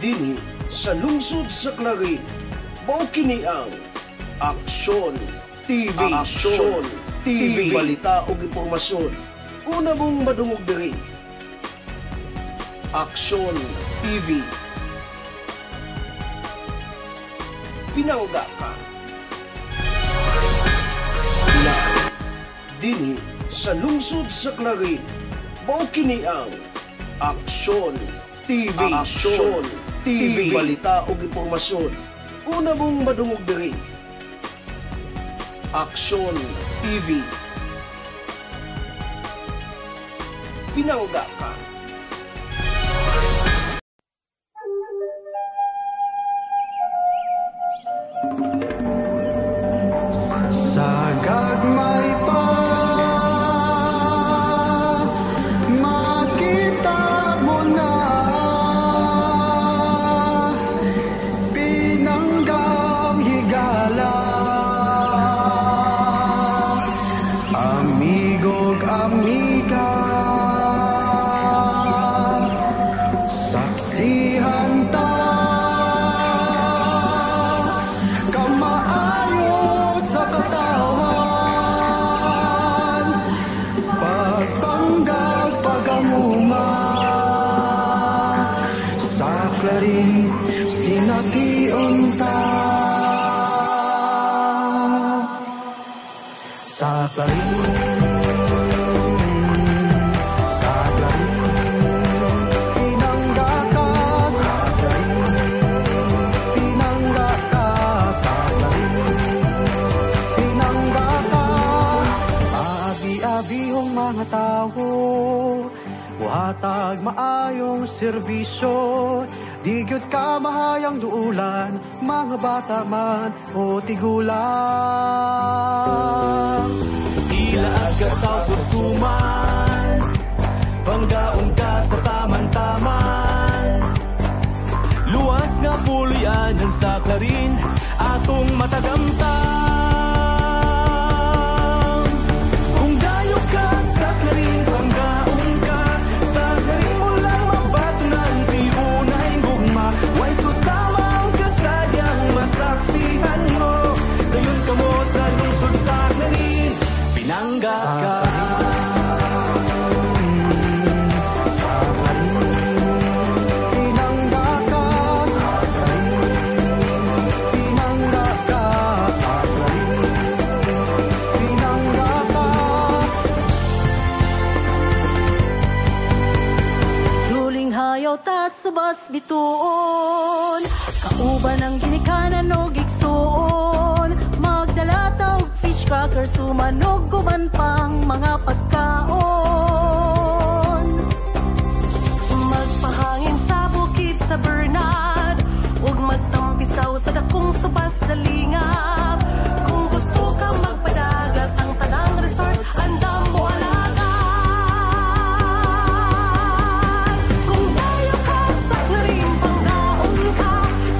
Dinhi sa lungsod sa Clarin, mao kini ang Aksyon TV. Aksyon TV, balita ug impormasyon. Una mong madungog diri. Aksyon TV. Pinangga ka. Dinhi sa lungsod sa Clarin, mao kini ang Aksyon TV. Aksyon TV, balita ug impormasyon. Una mong madungog diri. Aksyon TV. Pinangga ka. Sa gagmay pa makita mo na pinanggang higala, amigo'g amiga, saksihan ta kamaayo sa katawan, pagpanggag pagamuma sa Clarin sination ta. Sa Clarin, sa Clarin, pinangga ka. Sa Clarin, pinangga ka. Sa Clarin, pinangga ka. Abi-abihong mga tao, buhatag maayong serbisyo. Di gyud ka mahayang duulan, mga bata man o tigulang. Ilaag ka sa susuman, panggaon ka sa taman-taman. Luwas nga pulian ng sa Clarin, atong matagamtang. Kung dayo ka sa Clarin, panggaon ka sa Clarin, ulang mabatunan, di unay gugma. Way susamang kasadyang masaksihan mo. Dayon ka mo sa lungsod sa Clarin, pinangga ka. Sa Clarin, pinangga ka. Sa Clarin, pinangga ka. Sa Clarin, pinangga ka. Luling hayaw ta subas bituon, kauban ang ginikanan o gigsuon. Magdala ta og fish cracker, sumanog guban pang mga pagkaon. Magpahangin sa bukid sa Bernard, ug magtampisaw sa dakong subas dalingap. Kung gusto ka magpadagat, ang tanang resource andam mo alagaan. Kung dayo ka sa Clarin, panggaon ka.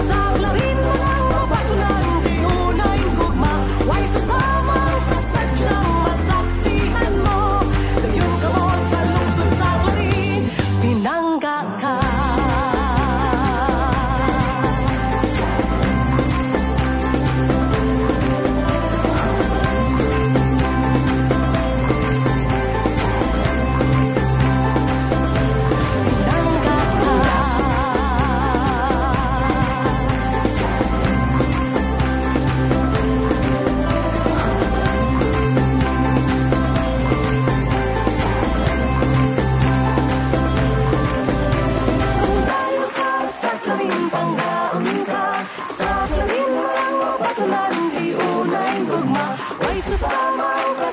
Sa Clarin, walang mabatunan, di unay gugma. Way susamang kasadyang masaksihan mo. Dayon ka mo sa lungsod sa Clarin, pinangga ka.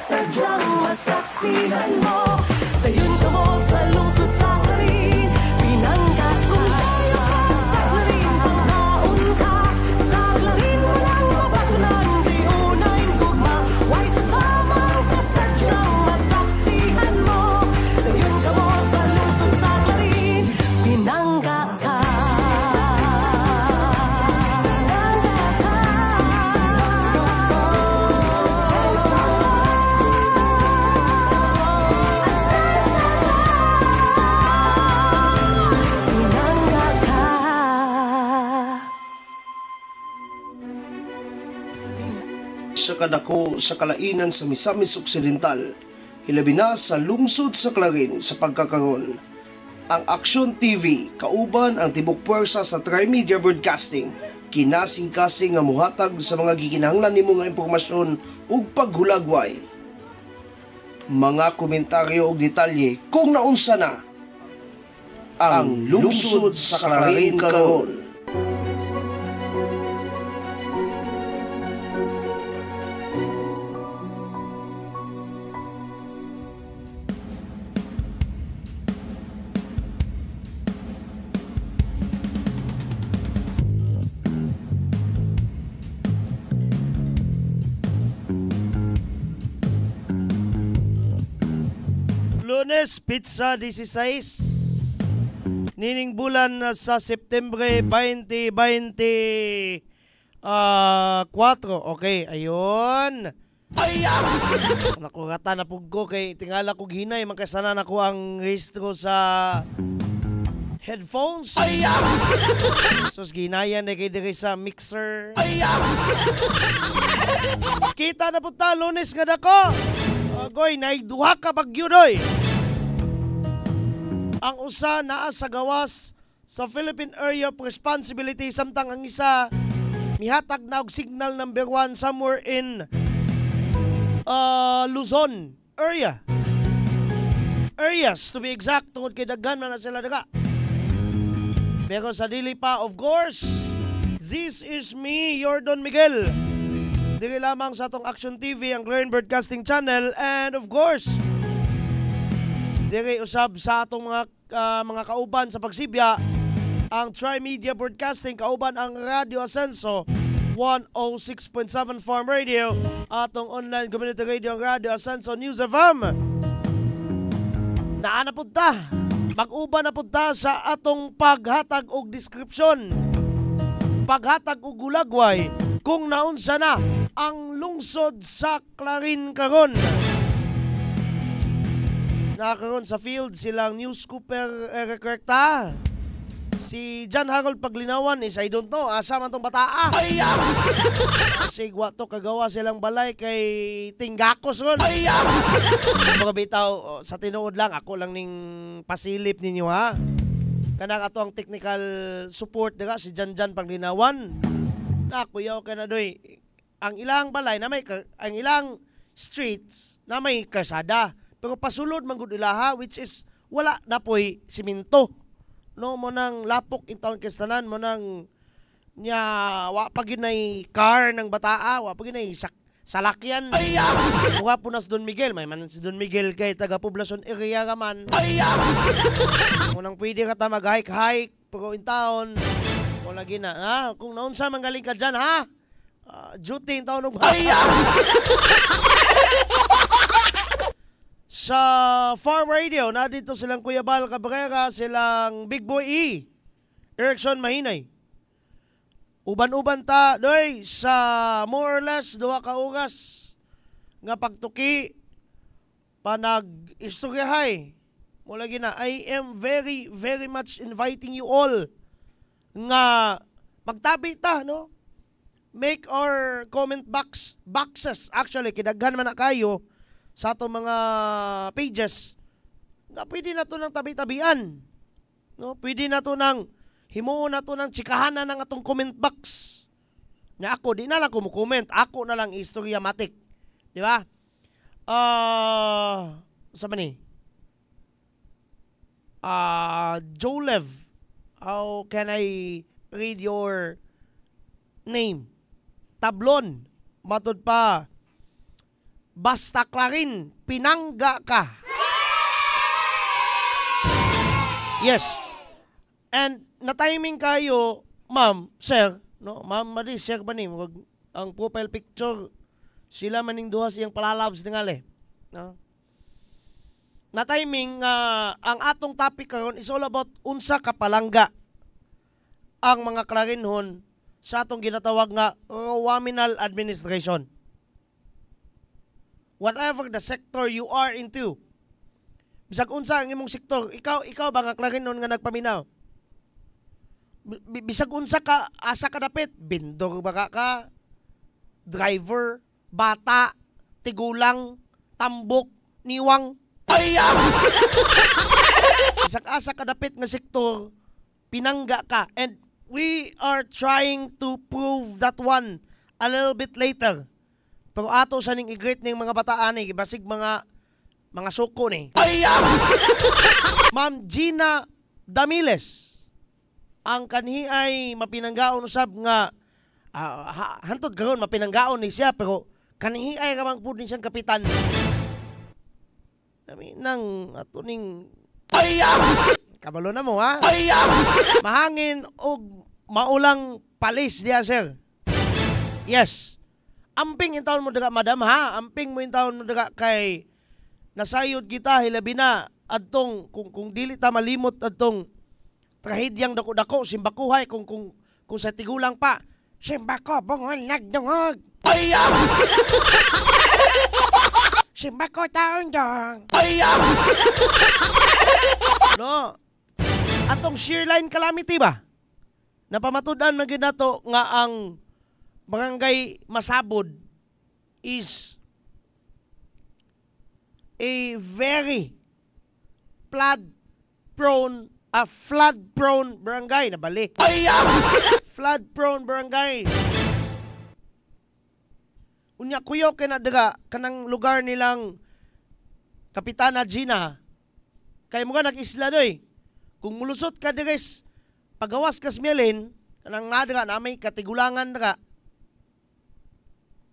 Sadyang masaksihan mo. Dayon ka mo sa lungsod sa Clarin, pinangga ka. Kung tayo ka sa Clarin, panggaon ka. Sa Clarin, walang mabatunan, di unay gugma. Way sasamang ka, sadyang masaksihan mo. Dayon ka mo sa lungsod sa Clarin, pinangga ka. Pinangga ka. kadako sa kalainan sa Misamis Occidental, hilabi na sa lungsod sa Clarin sa pagkakaroon. Ang Aksyon TV, kauban ang tibok puwersa sa Trimedia Broadcasting, kinasing-kasing nga muhatag sa mga gikinahanglan nimo nga impormasyon ug paghulagway. Mga komentaryo ug detalye kung naunsa na ang lungsod sa Clarin karon. Lunes, pizza 16. Nining bulan sa September 2024. Okay, ayun. Nakurata na pug ko kay tingala ko hinay makasana na ko ang registro sa headphones. So ginayan na kay diri sa mixer. Kita na punta Lunes nga dako. Goy, naigduha ka bagyo doy. Ang usa naa sa gawas sa Philippine Area of Responsibility, samtang ang isa mihatag na og signal number 1 somewhere in Luzon area. Areas to be exact, tungod kay daghan na sila daga. Pero sa dili pa, of course, this is me, Jordan Miguel. Dili lamang sa atong Aksyon TV, ang Clarin Broadcasting Channel, and of course, dili usab sa atong mga kauban sa pagsibya, ang Trimedia Broadcasting, kauban ang Radio Asenso 106.7 Farm Radio, atong online community radio, ang Radio Asenso News FM. Naana pud ta, mag-uban na pud ta sa atong paghatag og description, paghatag og gulagway kung naunsa na ang lungsod sa Clarin karon. Nakaroon sa field silang news scooper Rekrekta. Si John Harold Paglinawan is I don't know, asa man tong bataa. Kasi wato kagawa silang balay kay Tinggakos ron. Mga bitaw, sa tinuod lang, ako lang ning pasilip ninyo ha. Kanang ato ang technical support diga si John Paglinawan. Kuyaw ka na doy. Ang ilang balay na may ang ilang streets na may karsada, pero pasulod man gud ilaha, which is wala na poy simento. No mo nang lapok in town kastanan mo nang nya wa pa ginay car ng bataa, wa pa ginay salakyan. Wa punas Don Miguel, may man si Don Miguel kay taga poblasyon area ka man. Mo nang pwede ka ta mag-hike pero in town wala gina. Ha? Kung naunsa manggaling ka dyan, ha? Duty in taon ng Sa Farm Radio, na dito silang Kuya Bal Cabrera, silang Big Boy E, Erickson Mahinay. Uban-uban ta, doy, sa more or less, 2 ka oras nga pagtuki, panag-istoryahay. Mula gina, I am very, very much inviting you all nga magtabi ta, no? Make our comment boxes. Actually, kidaghan man na kayo sa atong mga pages nga pwede na to ng tabi-tabian, no? Pwede na to ng himuon na to ng tsikahanan ng atong comment box. Nga ako, di na lang kumukomment. Ako na lang istoryatic. Di ba? Sa ba ni? Jolev, how can I read your name? Tablon, matod pa, basta Clarin, pinangga ka. Yes. And na-timing kayo, ma'am, sir, no? Ma'am, madi, sir ba ni? Ang profile picture, sila maning duha siyang palalabs tingali. No? Na-timing, ang atong topic karon is all about unsa ka palangga ang mga Clarinhon sa atong ginatawag nga Rowaminal Administration. Whatever the sector you are into, bisag unsa ang imong sektor, ikaw ba nga Clarinhon nga nagpaminaw? Bisag unsa ka asa ka dapit, bindor ba ka, driver, bata, tigulang, tambok, niwang. Isak-asa kadapit nga sektor, pinangga ka. And we are trying to prove that one a little bit later. Pero ato sa ning i-greet ning mga bataan ni, basig mga suko ni. Ma'am Gina Damiles. Ang kanhi ay mapinanggaon usab nga hantod karon mapinanggaon ni siya pero kanhi ay ramang pud ni siyang kapitan. Nami nang ato ning kabalo na mo ha. Mahangin og maulang palis diya sir. Yes. Amping intawon mo daga madam ha. Amping mo intawon mo daga kay nasayod kita hilabi na adtong kung dili ta malimot adtong trahedyang dako-dako simbakuhay kung sa tigulang pa simbako bungol nagdungog simbako taon dong no atong shear line calamity ba napamatudan na ginato nga ang barangay Masabod is a very flood-prone barangay. Nabali. Flood-prone barangay. Unya kuyo kay na daga kanang lugar nilang Kapitana Gina. Kay mga nag-isla doy. Kung mulusot ka dires pagawas kas mielin kanang nadaga na may katigulangan daga.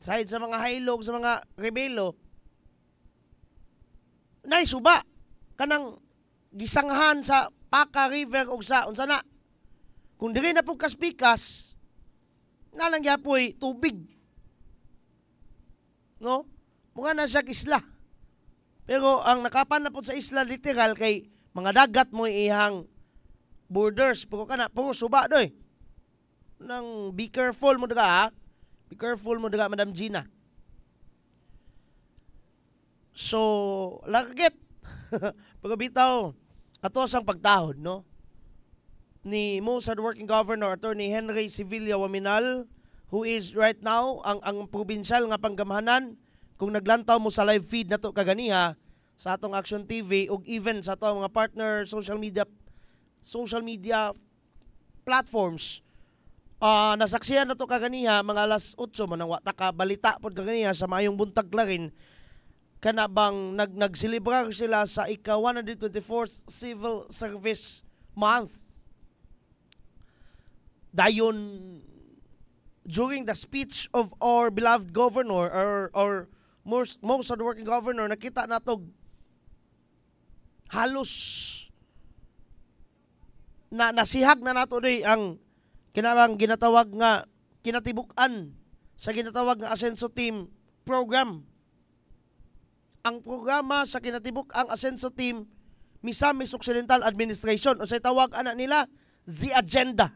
Side sa mga hailog sa mga rebelo. Nay suba kanang gisanghan sa Paka River og sa unsa na. Kung diri na pug kaspikas nalang gyapoy tubig. No? Mga nasa isla. Pero ang nakapan na po sa isla literal kay mga dagat mo ihang borders. Pero kana puro suba doy. Nang be careful mo daga ha. Be careful mo daga Madam Gina. So, lagit. Pagabitaw, ato sang pagtahod, no? Ni Most Hardworking Governor, Attorney Henry Sevilla Waminal, who is right now ang probinsyal nga panggamahanan kung naglantaw mo sa live feed nato kaganiha sa atong Action TV ug even sa atong mga partner social media platforms. Nasaksihan nato kaganiha mga alas 8 man ang wata ka balita pod kaganiha sa maayong buntag larin kana bang nagselebrar sila sa ika-124th Civil Service Month. Dayon during the speech of our beloved governor or most hardworking governor, nakita nato halos na nasihag na nato rin ang kinabang ginatawag nga kinatibukan sa ginatawag nga Asenso Team program. Ang programa sa kinatibuk ang Asenso Team Misamis Occidental Administration o sa tawag ana nila The Agenda.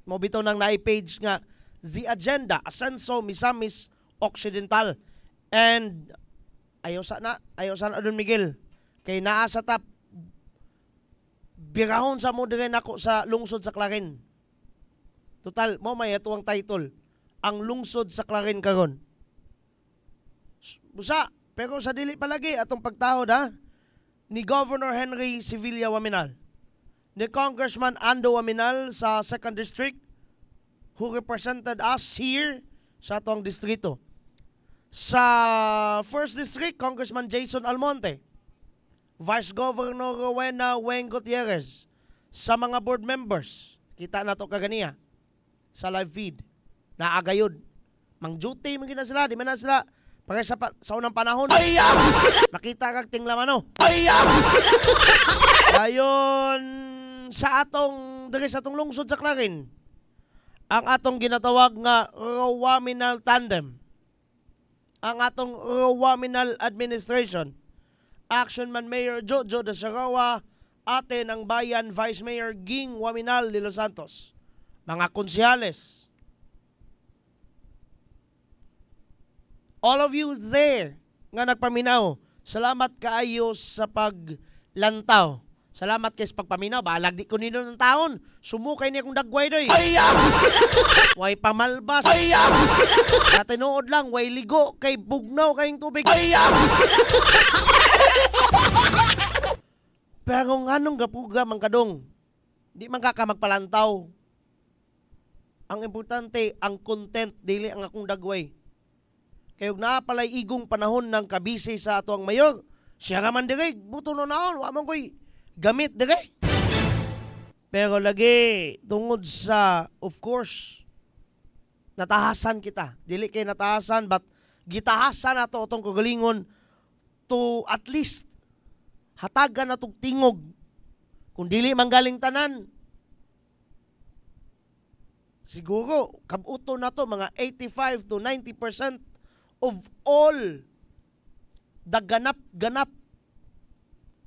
Mo bitaw nang na-page nga The Agenda Asenso Misamis Occidental. And ayaw sana Don Miguel kay naa sa tap birahon sa mo dire nako sa lungsod sa Clarin. Total mo may atuang title ang lungsod sa Clarin karon. Busa pero sa dili palagi atong pagtahod ha ni Governor Henry Sevilla Waminal, ni Congressman Ando Waminal sa 2nd District who represented us here sa atong distrito. Sa 1st District, Congressman Jason Almonte, Vice Governor Rowena Weng Gutierrez, sa mga board members, kita na to kaganiya sa live feed, naagayod. Mang duty man gina sila, di man na sila para sa unang panahon. Nakita kag tinglaman no. Ayon sa atong diri sa atong lungsod sa Clarin, ang atong ginatawag nga Rowaminal Tandem, ang atong Rowaminal Administration, Action Man Mayor Jojo de Sarawa, ate ng bayan Vice Mayor Ging Waminal de Los Santos, mga konsyales, all of you there nga nagpaminaw, salamat kaayo sa paglantaw Salamat kay sa pagpaminaw. Balag di ko nino ng taon. Sumukay niya kong dagway doy. Way pamalbas. Sa tinuod lang, way ligo kay bugnaw kayong tubig. Pero nganong gapuga man kadong, di man ka magpalantaw. Ang importante, ang content, dili ang akong dagway. Kayog na palay igong panahon ng kabisi sa ato ang mayor. Siya ka man digay, buto no naon, wamang ko'y gamit digay. Pero lagi, tungod sa, of course, natahasan kita. Dili kay natahasan, but gitahasan nato itong kagalingon to at least hatagan na itong tingog. Kung dili manggaling tanan, siguro, kabuto na to mga 85 to 90% of all the ganap-ganap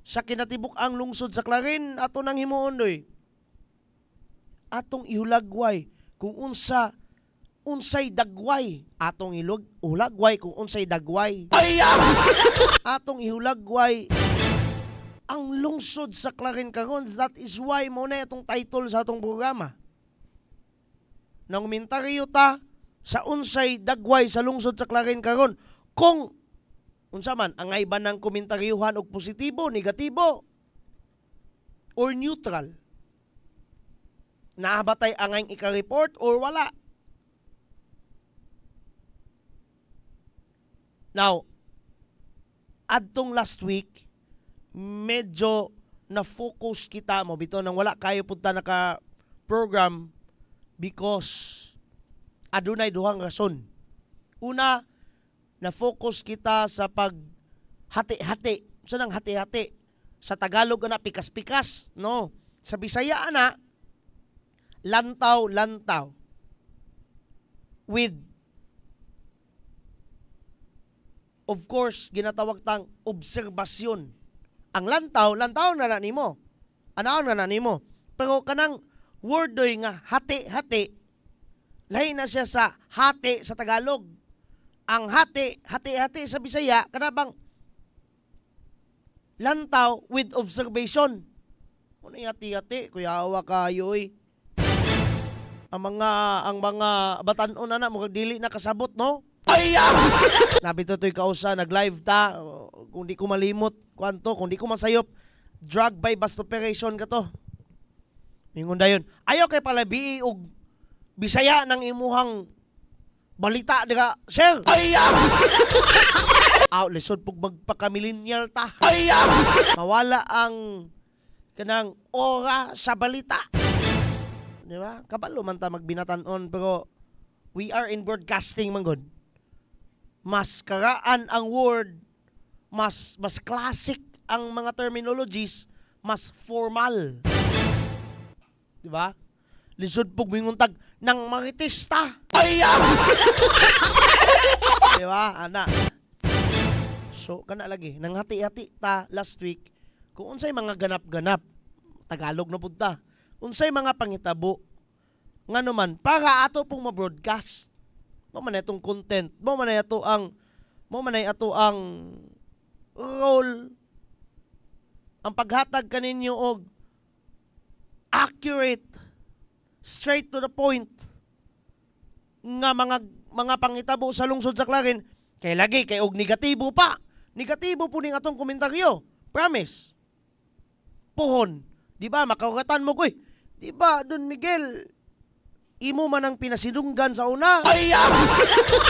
sa kinatibuk ang lungsod sa Clarin ato nang himuon doy. Atong ihulagway kung unsay dagway, atong ihulagway kung unsay dagway. Atong ihulagway ang lungsod sa Clarin karon. That is why mo na itong title sa atong programa. Nang komentaryo ta sa unsay dagway sa lungsod sa Clarin karon, kung unsa man ang iba ng komentaryuhan og positibo, negatibo, or neutral. Naabatay ang ika-report or wala. Now, adtong last week, medyo na-focus kita mo bito nang wala kayo punta naka-program because adunay duhang rason. Una, na-focus kita sa pag-hati-hati. So nang hati-hati. Sa Tagalog na pikas-pikas. No? Sa Bisaya na, lantaw-lantaw. With, of course, ginatawag tang obserbasyon. Ang lantaw na nimo. Anaon na nimo. Pero kanang word doy nga hati-hati, lahi na siya sa hati sa Tagalog. Ang hati-hati sa Bisaya, kanabang lantaw with observation. Ano yung hati-hati? Kuya awa kayo eh. Ang mga batanon na mukhang dili na kasabot, no? Nabi to to'y kausa, nag-live ta. Kung di ko malimot, kung di ko masayop, drug by bust operation ka to. Mingon dayon. Ayaw kay palabi og Bisaya ng imuhang balita dira, sir. Lisod pug magpaka-millennial ta. Mawala ang kanang ora sa balita. Di ba? Kabalo man ta magbinatan-on, pero we are in broadcasting man god. Mas karaan ang word, mas classic ang mga terminologies, mas formal. Di ba? Lisod pug minguntag ng maritista. Di ba, ana? So, kana lagi. Nang hati-hati ta last week, kung unsay mga ganap-ganap, Tagalog na punta, unsay mga pangitabo, nga naman, para ato pong ma-broadcast. Mo man itong content, mo man ito ang role, ang paghatag kaninyo og accurate, straight to the point nga mga pangitabo sa lungsod sa Clarin, kay lagi kay og negatibo pa. Negatibo po ning atong komentaryo. Promise. Pohon. Di ba makawatan mo koy? Di ba Don Miguel imo man ang pinasinunggan sa una?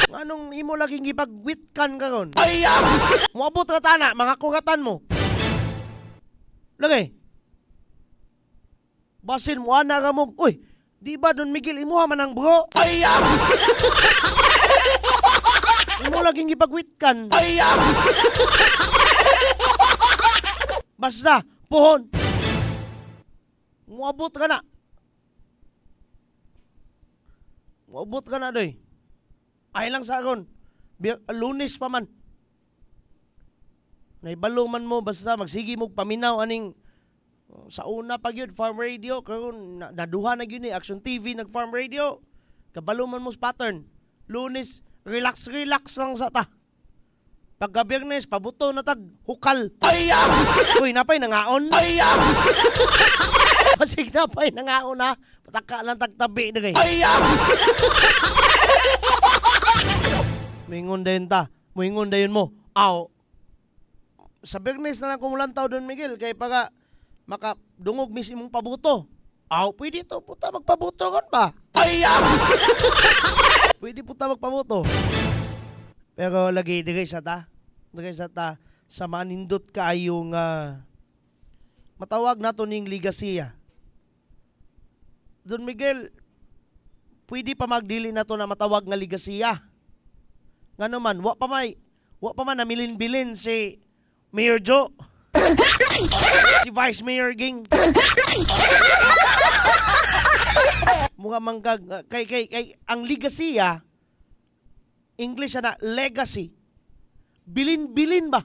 Anong imo laging gipagwitkan karon? Moabot ra tana mga kuratan mo. Lagi. Basin mo ana ka mo. Uy, di ba Don Miguel imo man ang bro? Imo laging gipagwitkan. Basta, pohon. Muabot ka na. Muabot ka na, doy. Ay lang sa akin. Lunes pa man. Naibalo man mo, basta magsigi mo paminaw aning sa una pag yun, farm radio. Karon naduha na yun eh. Action TV, nag-farm radio. Kabalo man mo sa pattern. Lunes, relax lang sa ta. Pagka Biyernes, pabuto na tag hukal. Uy, napay nangaon. Masig napay nangaon ha. Pataka lang tagtabi na kayo. Mingon dayon ta. Mingon dayon mo. Aw. Sa Biyernes na lang kumulantaw doon, Miguel. Kaya pagka makadungog mis imong pabuto. Aw, pwede to. Puta magpabuto kon ba? Pwede puta magpabuto. Pero lagi digay sa ta sa manindot kaayong matawag nato ning ligasiya. Don Miguel, pwede pa magdili nato na matawag nga ligasiya. Ngano man, wa pa man namilin-bilin si Mayor Joe. Si Vice Mayor Ging. Mga manggag kay ang ligasiya English na legacy. Bilin-bilin ba?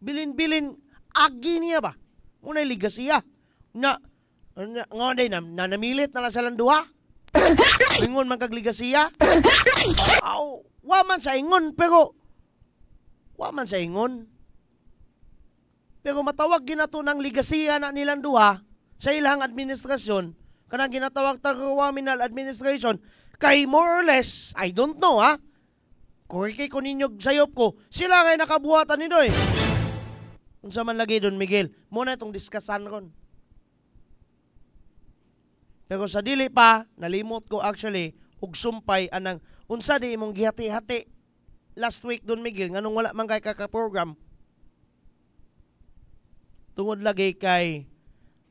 Bilin-bilin agi niya ba? Muna ligasiya. Ngayon na namilit na silang duha. Ingon man kag ligasiya. Wa man sa ingon pero matawag ginato ng ligasiya na nilang duha sa ilang administrasyon kanang ginatawag terminal administration. Kay more or less, I don't know ha. Kay ko ninyo sayop ko, sila ngay nakabuhatan nito eh. Unsa man lagi doon, Miguel, muna itong diskasan ron. Pero sa dili pa, nalimot ko actually, ug sumpay anang, unsa di imong gihati-hati last week doon, Miguel, nganong wala man kay kaka-program. Tungod lagi kay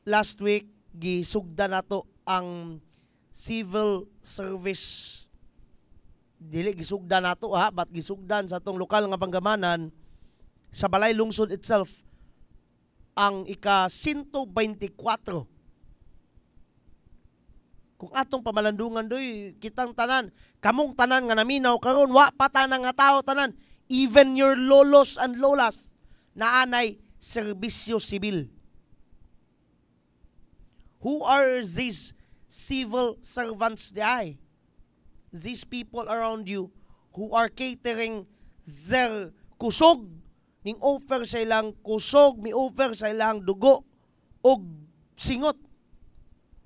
last week, gisugda nato ang civil service. Dili gisugdan nato ha, but gisugdan sa tong lokal nga panggamanan sa Balay Lungsod itself ang ika-124. Kung atong pamalandungan doy, kitang tanan, kamong tanan nga naminaw karon wa pa tanang nga tao tanan, even your lolos and lolas na anay serbisyo sibil. Who are these civil servants diay? These people around you who are catering their kusog, ning offer sa ilang kusog, mi offer sa ilang dugo og singot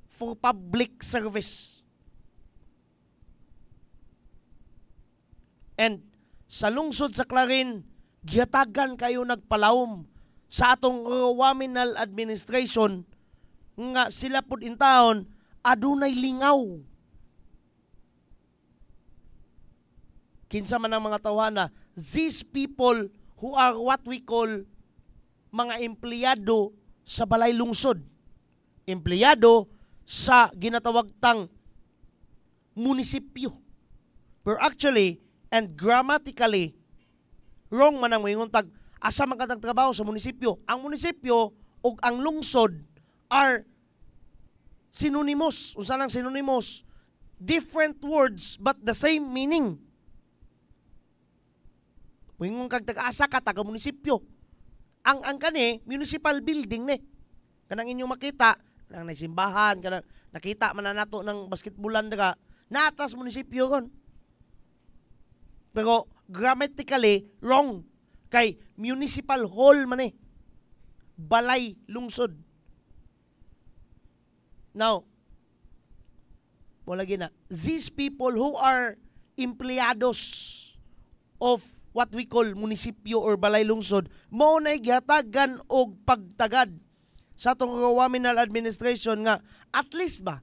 for public service. And sa lungsod sa Clarin, gihatagan kayo nagpalawom sa atong Waminal administration nga sila pud in taon adunay lingaw. Kinsa man ang mga tawhana, these people who are what we call mga empleyado sa balay lungsod. Empleyado sa ginatawag tang munisipyo. Pero actually, and grammatically, wrong man ang moingon tag asa man katang trabaho sa munisipyo. Ang munisipyo ug ang lungsod are synonymous. Unsa nang synonymous? Different words but the same meaning. Moingon kag tag-asa ka taga munisipyo. Ang kani municipal building ni. Kanang inyong makita, kanang simbahan, kanang nakita man na nato ng basketballan daga, naatas munisipyo kon. Pero grammatically wrong. Kay municipal hall man eh. Balay lungsod. Now, wala gina. These people who are empleados of what we call munisipyo or balay lungsod, mao na gihatagan og pagtagad sa atong Waminal administration nga at least ba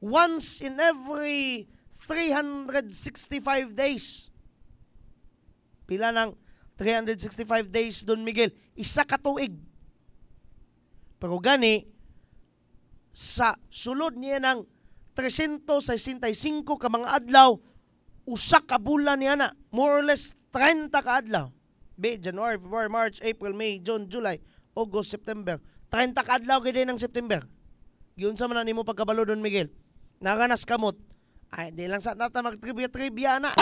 once in every 365 days. Pila ng 365 days Don Miguel, isa ka tuig. Pero gani sa sulod niya ng 365 ka mga adlaw, usa ka bulan niya na, more or less 30 ka adlaw. January, February, March, April, May, June, July, August, September. 30 ka adlaw gid ng September. Yun sa man nimo pagkabalo Don Miguel. Naganas kamot. Ay, di lang sa nata mag-trivia na.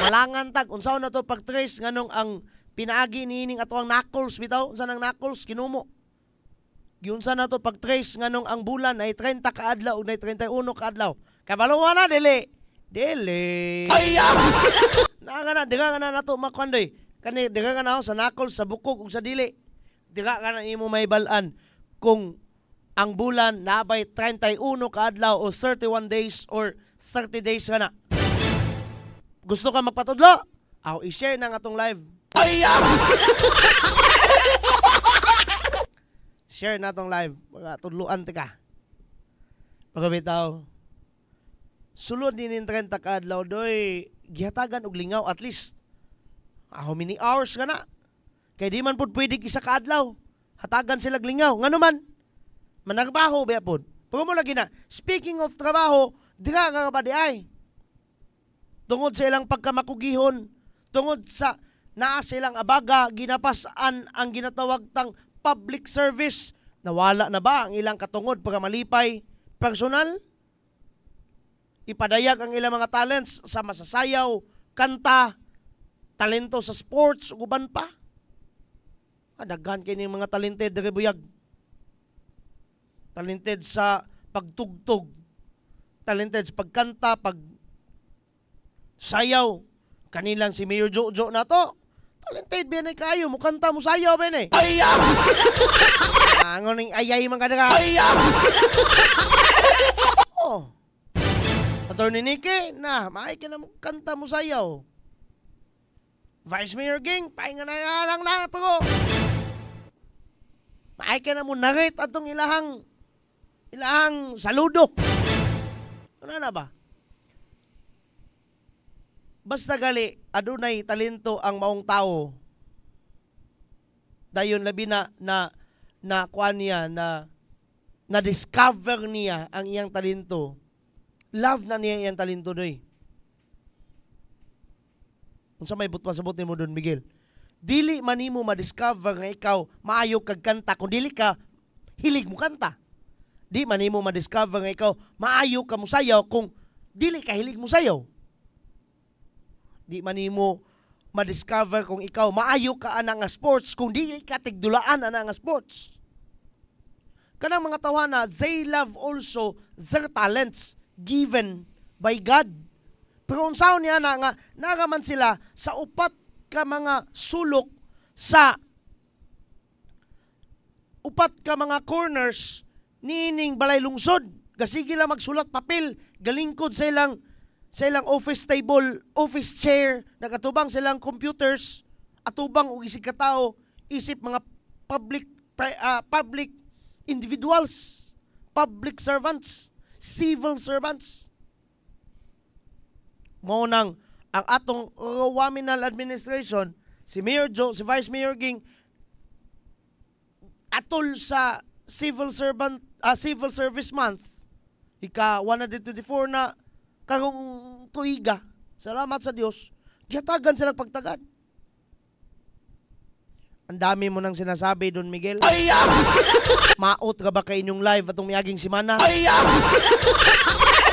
Malangan tag. Unsaon na to pag-trace nganong ang pinaagi niining ato ang knuckles bitaw. Unsa nang knuckles? Kinumo. Yun sa na to pag-trace nganong ang bulan ay 30 ka adlaw o 31 ka adlaw. Kabalo na, dili. Diga ka na nato makwandoy. Kani diga ka na sa nakol, sa bukog ug sa dili. Diga ka na imo may balaan kung ang bulan nabay 31 ka adlaw o 31 days or 30 days ka na. Gusto ka magpatudlo? Aw, i-share na nga tong live. Share na tong live. Mga tudluan tika. Pagkabitaw. Sulod din 30 ka adlaw doy gihatagan og lingaw at least. How many hours ka na? Kaya di man po pwede isa ka adlaw. Hatagan sila lingaw. Ngano man? Managbaho ba po? Pag mo lagi na, speaking of trabaho, dira ka ba di ay? Tungod sa ilang pagkamakugihon, tungod sa naa silang abaga, ginapasaan ang ginatawag tang public service. Nawala na ba ang ilang katungod para malipay personal? Ipadayag ang ilang mga talents sa masasayaw, kanta, talento sa sports, uban pa. Daghan kayo ng mga talented dere buyag. Talented sa pagtugtog, talented sa pagkanta, sayaw. Kanilang si Mayor Jojo na to. Talented ba na kayo? Mukanta mo sayaw ba na eh? Angon ng ayay mga kadara. Oh. Attorney Nikki, na, maay ka na kanta mo sayaw. Vice Mayor Ging, pahinga na lang na po. Maay ka na mo narrate atong ilahang saludo. Ano na ba? Basta gali, adunay talento ang maong tao. Dayon labi na kuan niya, na discover niya ang iyang talento. Love na niya iyang talento doy. Unsa may butwa-sabot nimo doon, Miguel? Dili man nimo ma-discover nga ikaw maayo kag kanta kung dili ka hilig mo kanta. Di man nimo ma-discover nga ikaw maayo ka mo sayaw kung dili ka hilig mo sayaw. Di man nimo ma-discover kung ikaw maayo ka ana nga sports kung dili ka tigdulaan ana nga sports. Kanang mga tawana, they love also their talents given by God. Pero unsaon niya na nga nagaman sila sa upat ka mga sulok sa upat ka mga corners nining balay lungsod. Gasige lang magsulat papel, galingkod sa ilang office table, office chair, nagatubang silang computers, atubang og isig katao, isip mga public individuals, public servants, civil servants. Mao nang ang atong Waminal administration, si Mayor Joe, si Vice Mayor Ging, atol sa civil service month, ika 124 na karong tuiga. Salamat sa Dios. Gihatagan sila pagtagad. Ang dami mo nang sinasabi Don Miguel. Maot ka ba kay inyong live atong miaging simana?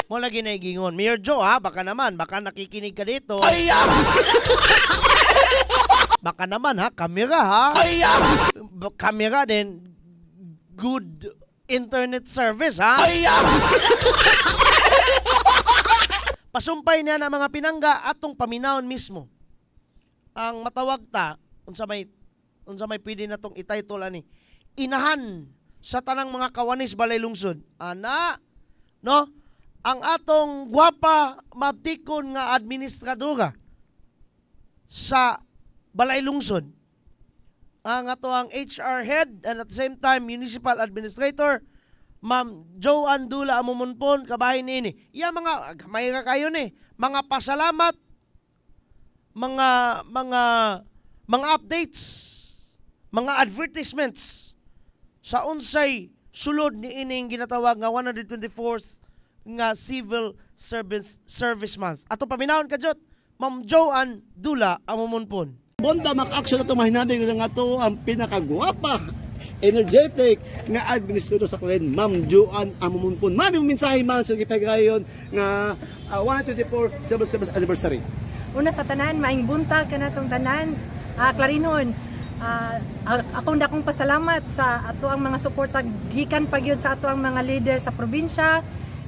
Mo lagi na igingon. Mayor Joe ha, baka nakikinig ka dito. Baka naman ha, kamera ha. Kamera din, good internet service ha. Pasumpay niya na mga pinangga atong paminawon mismo. Ang matawag ta, unsa may pwede na tong ititle ani. Inahan sa tanang mga kawanis balay lungsod. Ana, no? Ang atong gwapa mabtikon nga administradora sa balay lungsod, ang atong HR head and at the same time municipal administrator, Ma'am Joanne Dula Amumunpon, kabahin nini. Iya mga mayra kayo ni, mga pasalamat, mga updates, mga advertisements sa unsay sulod ni ining ginatawag nga 124th nga Civil Service Month. Ato paminahon kadjot, Ma'am Joanne Dula Amumunpon. Bonda mak-action ato mahinabi nga ato ang pinakagwapa, energetic nga administrator sa Kalen, Ma'am Joanne Amumunpon. Ma'am, yung mensahe man sa gipagayon nga 124 Civil Service Anniversary. Una sa tanan, maing buntag kanatong tanan, Clarinon. Akong dakong pasalamat sa ato ang mga suporta gikan pagyud sa ato ang mga leader sa probinsya,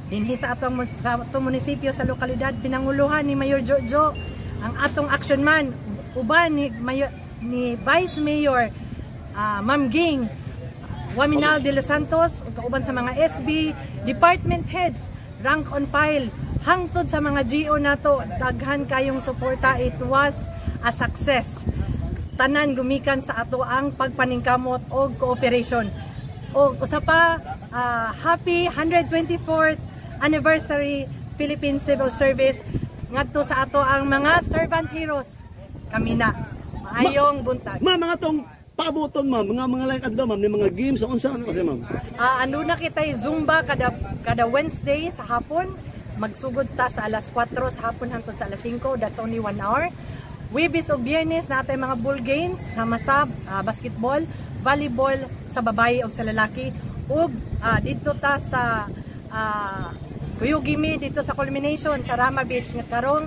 dinhi sa atong munisipyo sa lokalidad pinanguluhan ni Mayor Jojo. ang atong action man uban ni Vice Mayor Ma'am Ging Waminal de los Santos ug kauban sa mga SB department heads, rank on file hangtod sa mga GO nato, daghan kayong suporta. It was a success. Tanan gumikan sa ato ang pagpaningkamot og cooperation. O usa pa, happy 124th anniversary Philippine Civil Service ngadto sa ato ang mga servant heroes. Kami na maayong buntag. Mga tong paabuton, ma'am, mga like adlaw, ma'am, ni mga games sa unsa ano kasi, ma'am? Ano na kitay Zumba kada Wednesday sa hapon. Magsugod ta sa alas 4 sa hapon hangtod sa alas 5. That's only 1 hour. Webis o Biyernes na atay mga ball games, hamasab, basketball, volleyball sa babae o sa lalaki. Ug dito ta sa Kuyugimi, dito sa culmination sa Rama Beach nga karong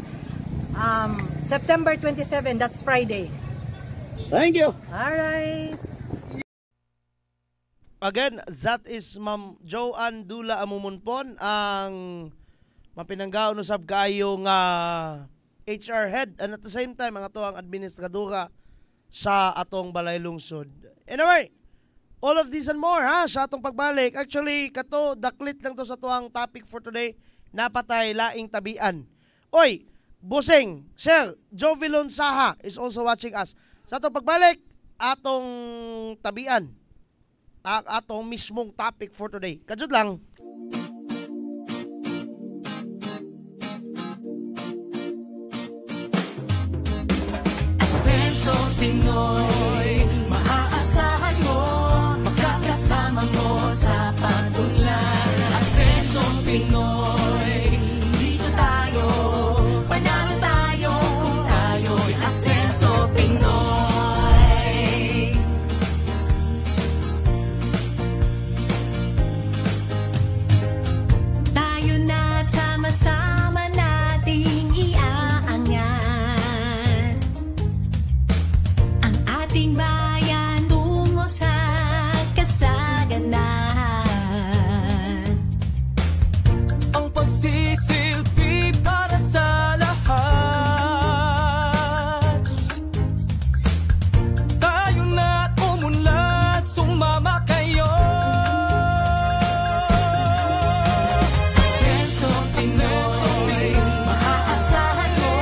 September 27, that's Friday. Thank you. Alright. Again, that is Ma'am Joanne Dula Amumunpon, ang mapinanggaon usab kaayo nga HR head and at the same time ang ato ang administradora sa atong balay lungsod. Anyway, all of this and more sa atong pagbalik. Actually, kato daklit lang to sa tuang topic for today. Napatay laing tabian. Oy, Busing, Sir Jovilon Saha is also watching us. Sa atong pagbalik, atong tabian, atong mismong topic for today. Kajud lang. Asenso Pinoy, maaasahan mo, makakasama mo sa pagtunlan. Asenso Pinoy, dito tayo, panalo tayo, kung tayo'y Asenso Pinoy. Tayo na sama-sama nating iaangat ang ating bayan tungo sa kasaganahan. Ang pagsisilbi para sa lahat. Tayo na umunlad, sumama kayo. Asenso Pinoy, maaasahan mo,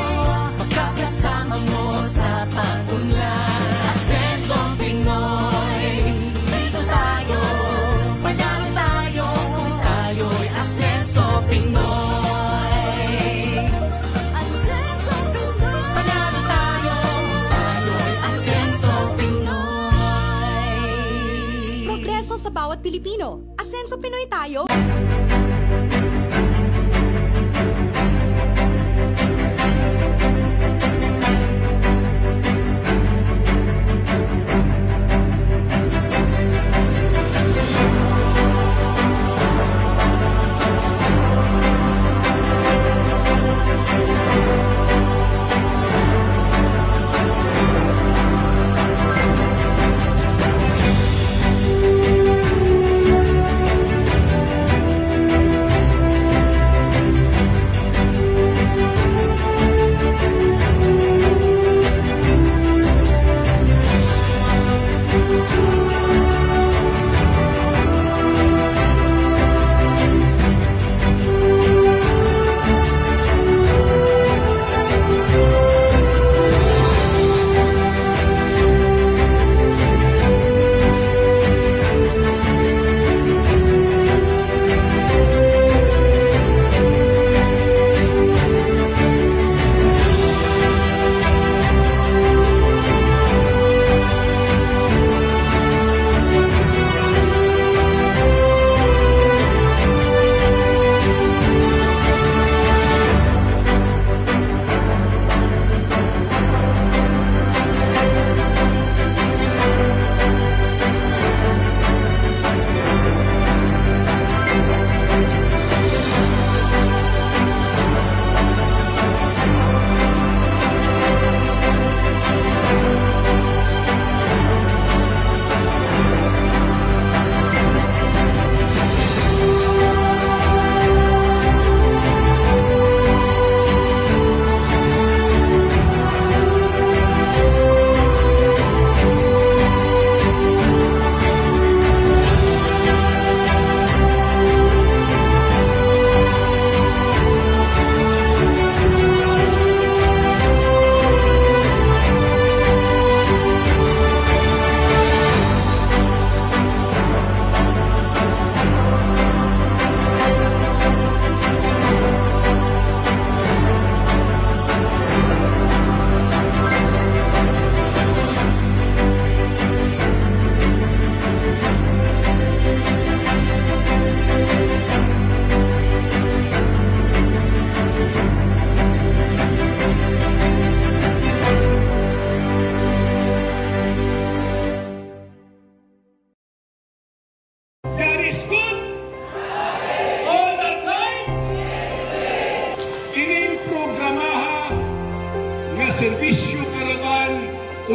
magkakasama mo sa pagtunlan. Asenso Pinoy, dito tayo, panalo tayo, kung tayo'y Asenso Pinoy. Asenso Pinoy, panalo tayo, kung tayo'y Asenso Pinoy. Progreso sa bawat Pilipino. Asenso Pinoy tayo.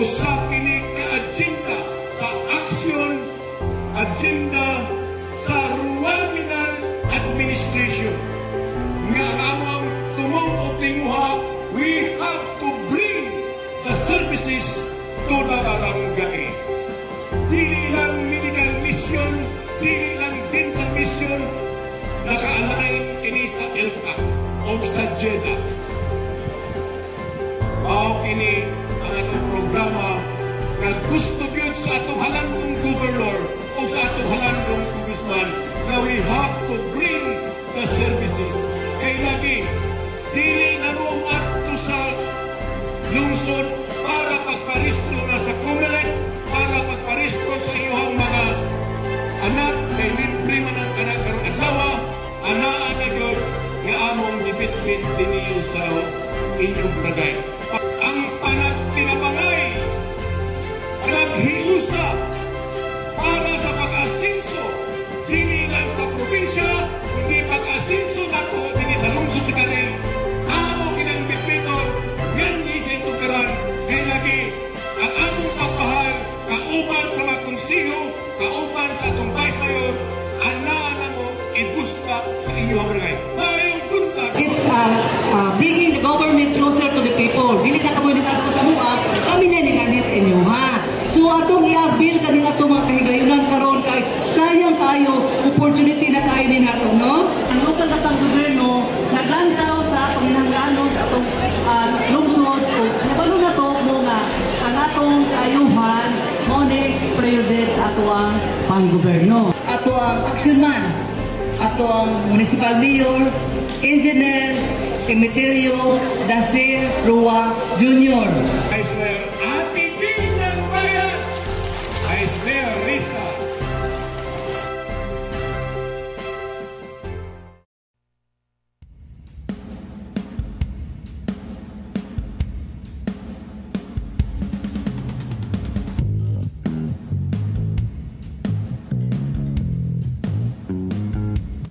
usa kini ka agenda sa aksyon agenda sa Rural Minal Administration nga among tumong og tinguha, we have to bring the services to the barangay. Dili lang medical mission, dili lang dental mission, nakaanay kini sa ELCA o sa JEDA. Mao kini ang atong programa na gusto gyud sa atong halandong governor o sa atong halandong congressman na we have to bring the services. Kay lagi, dili na mo ato sa lungsod para pagparisto na sa COMELEC, para pagparisto sa iyong mga anak, kay libre man ang anak karong adlaw, anaan na yun nga among gibitbit din iyo sa inyong barangay. Ang pinapangay, naghiusa para sa pag-asinso, dili lang sa probinsya, kundi pag-asinso na po dili sa lungsod sa kanil. Amo kinang bitbiton, yan isang tugaran, kay lagi ang among pagpahal, kauban sa mga konsiyo, kauban sa atong vice mayor, anaan na mo ibusta sa inyong barangay. Mayong punta! It's bringing the government closer to the people. Dili na kamo ni ato sa mua, kami na ni ganis inyo ha. So atong i-avail kaning atong mga kahigayunan karon kay sayang kayo opportunity na kayo ni nato no. Ang lokal na sang gobyerno naglantaw sa panginahanglanon sa atong lungsod o nabalo na to mo nga ang atong kayuhan mo ni priority sa ato ang panggobyerno. Ato ang action man, ato ang municipal mayor, engineer Emeterio Dacer Rua Jr. Vice Mayor Ati Ping ng Bayan, Vice Mayor Risa.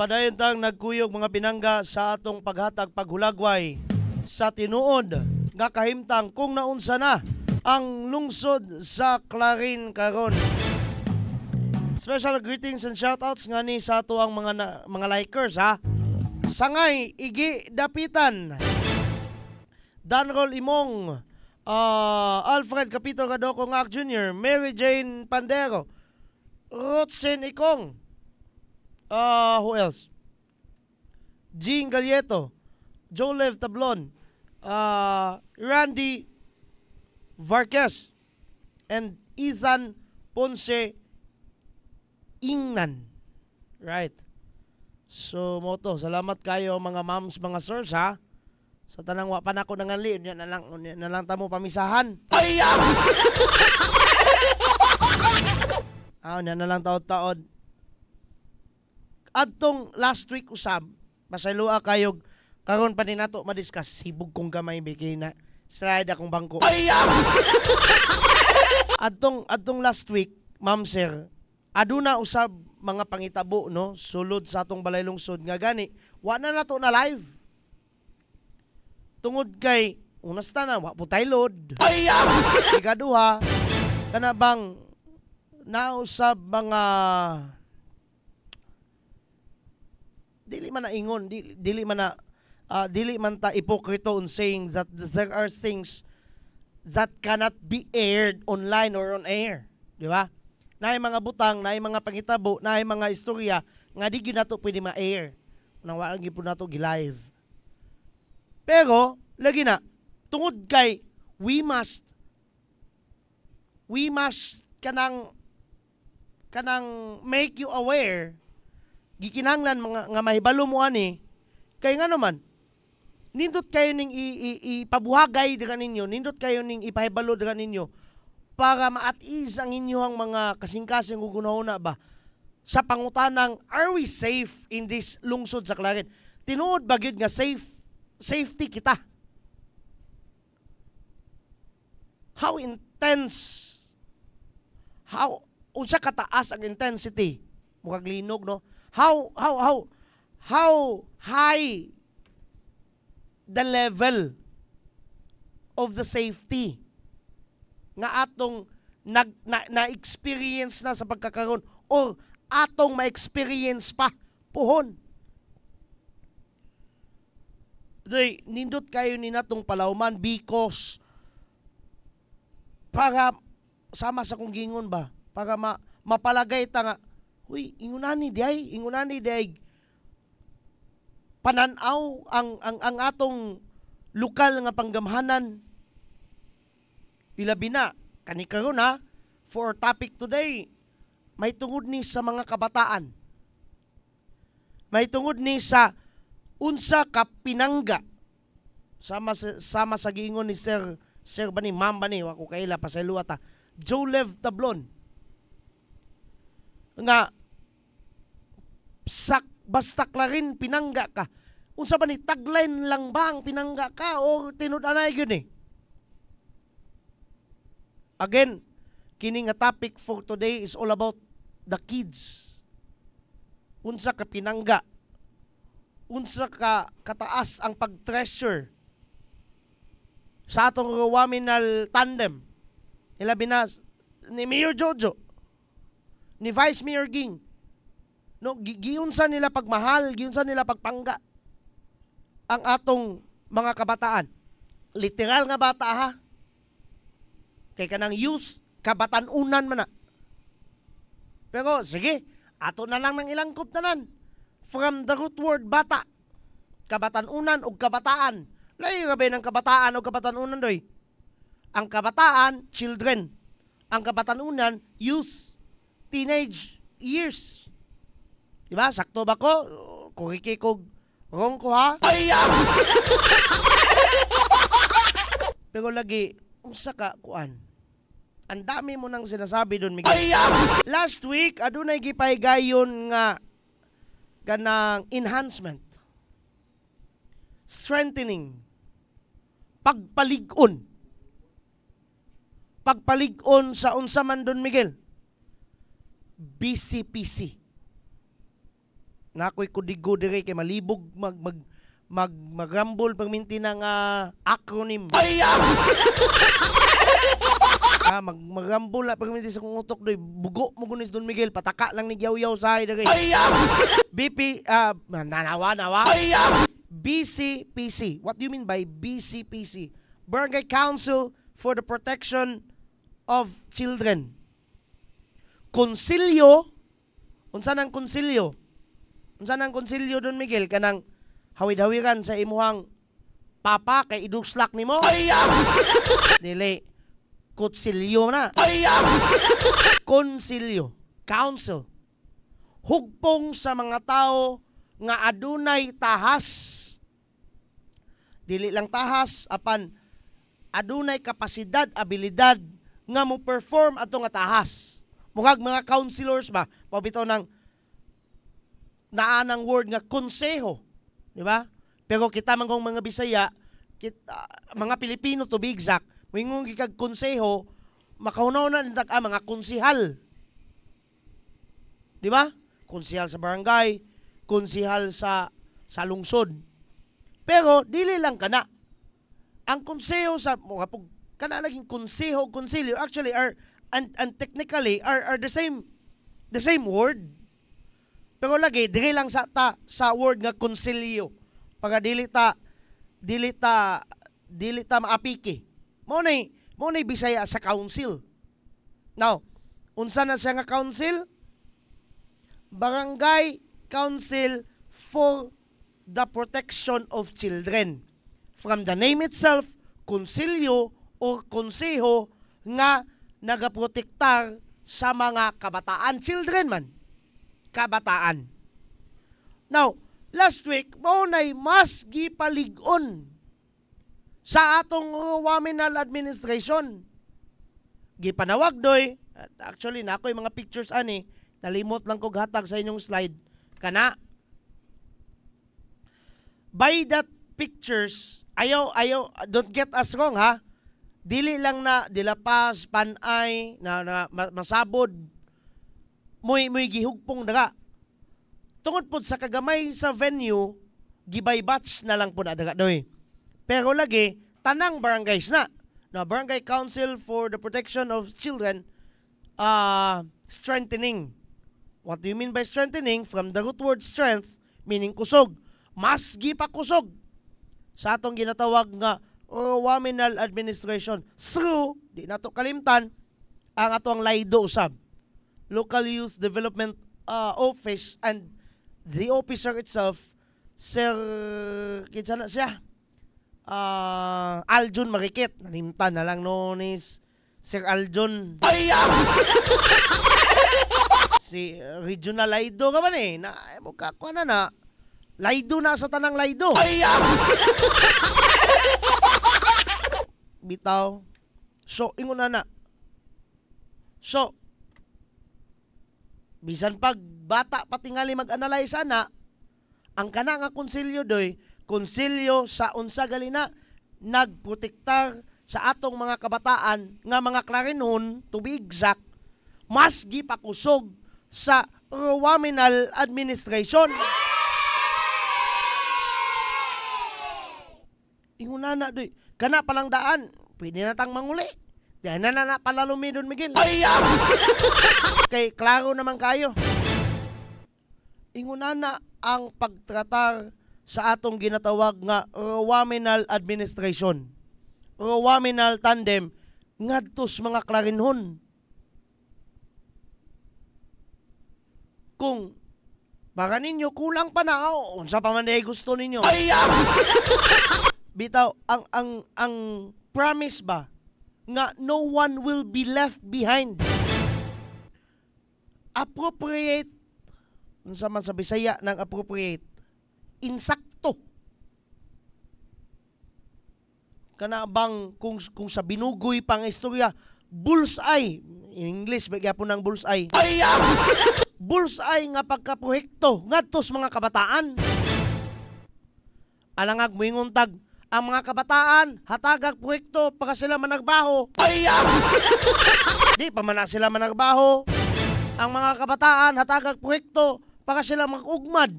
Padayon tang nagkuyog mga pinangga sa atong paghatag paghulagway sa tinuod nga kahimtang kung naunsa na ang lungsod sa Clarin karon. Special greetings and shoutouts nga ni sa ato ang mga likers ha. Sangay Igi Dapitan, Danrol Imong, Alfred Capito Gadoko Ngak Jr., Mary Jane Pandero, Rotsen Ikong, who else? Jean Galieto, Jolev Tablon, Randy Vargas, and Ethan Ponce Ingnan. Right. So, moto, salamat kayo mga moms, mga sirs ha. Sa tanang wa pa nako nangali, yan na lang tamo pamisahan. Ay! Yan na lang taod-taod. Adtong last week usab, pasayloa kayog karon pa ni nato madiscuss sibog kong gamay bigay na slide akong bangko. Adtong last week, ma'am sir, aduna usab mga pangitabo no sulod sa atong balay lungsod nga gani wa na nato na live. Tungod kay unas ta na wa po tay load. Ikaduha kana bang nausab mga dili man na ingon, dili man ta ipokrito on saying that there are things that cannot be aired online or on air, di ba? Naay mga butang, naay mga pangitabo, naay mga istorya nga di gyud nato pwede ma-air. Nang wala gyud nato gi-live. Pero lagi na tungod kay we must kanang make you aware gikinanglan nga mahibalo mo ani kay nga naman nindot kayo ning ipabuhagay daga ninyo, nindot kayo ning ipahibalo daga ninyo para ma-at-ease ang inyong mga kasing-kasing gugunahuna ba sa pangutanang are we safe in this lungsod sa Clarin? Tinuod ba gyud nga safety kita? How intense, how unsa kataas ang intensity mukag linog no? How high the level of the safety nga atong na-experience na sa pagkakaroon or atong ma-experience pa puhon. Doy, nindot kayo ni natong palawman because para sama sa kong gingon ba, para mapalagay ta nga, huy, ingunani diay pananaw ang atong lokal nga panggamhanan. Ilabi na kani karon ha, for our topic today, may tungod ni sa mga kabataan. May tungod ni sa unsa ka pinangga sama sa giingon ni Sir bani Ma'am bani wa ko kaila pasaylo ta Jolev Tablon nga basta klarin pinangga ka. Unsa ba ni tagline lang ba ang pinangga ka o tinud-anay gyud ni? Again, kini nga topic for today is all about the kids. Unsa ka pinangga? Unsa ka kataas ang pag-treasure sa atong Waminal tandem? Ilabi na ni Mayor Jojo, ni Vice Mayor Ging. No, giunsa nila pagmahal, giunsa nila pagpangga ang atong mga kabataan. Literal nga bata ha. Kay kanang youth, kabatanunan man na. Pero sige, ato na lang ng ilang kuptanan. From the root word bata, kabatanunan o kabataan. Layo nga ba ng kabataan o kabatanunan doy? Ang kabataan, children. Ang kabatanunan, youth, teenage years. Diba? Sakto ba ko? Kurikikog wrong ko ha? Pero lagi, unsa ka kuan? Ang dami mo nang sinasabi doon, Miguel. Last week, adunay gipaygayon nga ganang enhancement, strengthening, pagpalig-on sa unsa man doon, Miguel. BCPC. Nakoy kudigo dire kay malibog magrambol pagminti ng acronym. Magrambol na pagminti sa kong utok doy. Bugo mo gunis Don Miguel, pataka lang ni yaw-yaw sa ay BP nawa. BCPC. What do you mean by BCPC? Barangay Council for the Protection of Children. Konsilyo. Unsa nang konsilyo? Unsa nang konsilyo Don Miguel? Kanang hawid-hawiran sa imuhang papa kay iduslak nimo? Dili. Konsilyo na. Konsilyo. Council. Hugpong sa mga tao nga adunay tahas. Dili lang tahas, apan adunay kapasidad, abilidad nga mo perform ato nga tahas. Mukag mga counselors ba? Pabitaw ng naanang word nga konseho. Di ba? Pero kita mangong mga Bisaya, mga Pilipino to be exact, mingong gikag konseho, makahunaw na nintak mga konsihal. Di ba? Konsihal sa barangay, konsihal sa lungsod. Pero dili lang kana. Ang konseho sa kana naging konseho, konsilyo actually are and technically are the same word. Pero lagi dili lang sa word nga konsilyo. Pag dili ta maapiki. Mo nay Bisaya sa council. Now, unsa na siya nga council? Barangay Council for the Protection of Children. From the name itself, konsilyo o konseho nga nagaprotektar sa mga kabataan. Children man. Kabataan. Now, last week, maunay mas gipalig-on sa atong Waminal administration. Gipanawag doy. Actually, na ako yung mga pictures ani. Nalimot lang kog hatag sa inyong slide. Kana. By that pictures, ayaw, don't get us wrong ha. Dili lang na dilapas, panay, na masabod, muy gihugpong daga. Tungod po sa kagamay sa venue, gibay batch na lang po na daga doy. Pero lagi, tanang barangays na. na Barangay Council for the Protection of Children strengthening. What do you mean by strengthening? From the root word strength, meaning kusog. Mas gipakusog sa atong ginatawag nga Waminal Administration through, di nato kalimtan, ang atong LIDO usab, Local Youth Development Office, and the officer itself, Sir, kinsa na siya? Aljun Marikit. Nalimtan na lang noon is Sir Aljun. Si Regional Laido ka man eh. Mukha ko na. Laido na sa tanang Laido. Bitaw. So, ingon na. So, bisan pag bata patingali mag-analyze na, ang kana nga konsilyo doy, konsilyo sa unsa galina nagprotektar sa atong mga kabataan nga mga klarinhon, to be exact, mas gipakusog sa Waminal Administration. Inguna doy, kana palang daan, pwede na tang manguli. Diyan na pala lumidon, Miguel. Kay klaro naman kayo. Inguna ang pagtratar sa atong ginatawag nga Waminal Administration. Waminal Tandem ngadtos mga klarinhon. Kung baka ninyo kulang pa na, unsa pa man day gusto ninyo. Bitaw, ang promise ba nga no one will be left behind. Appropriate, unsa man sa Bisaya ng appropriate, insakto. Kana bang kung sa binugoy pang istorya, bullseye, in English bagya po ng bullseye. Bullseye nga pagkaprohekto ngadtos mga kabataan. Alangag moingon tag ang mga kabataan hatagag proyekto para sila managbaho. Di pa man na sila managbaho. Ang mga kabataan hatagag proyekto para sila mag-ugmad,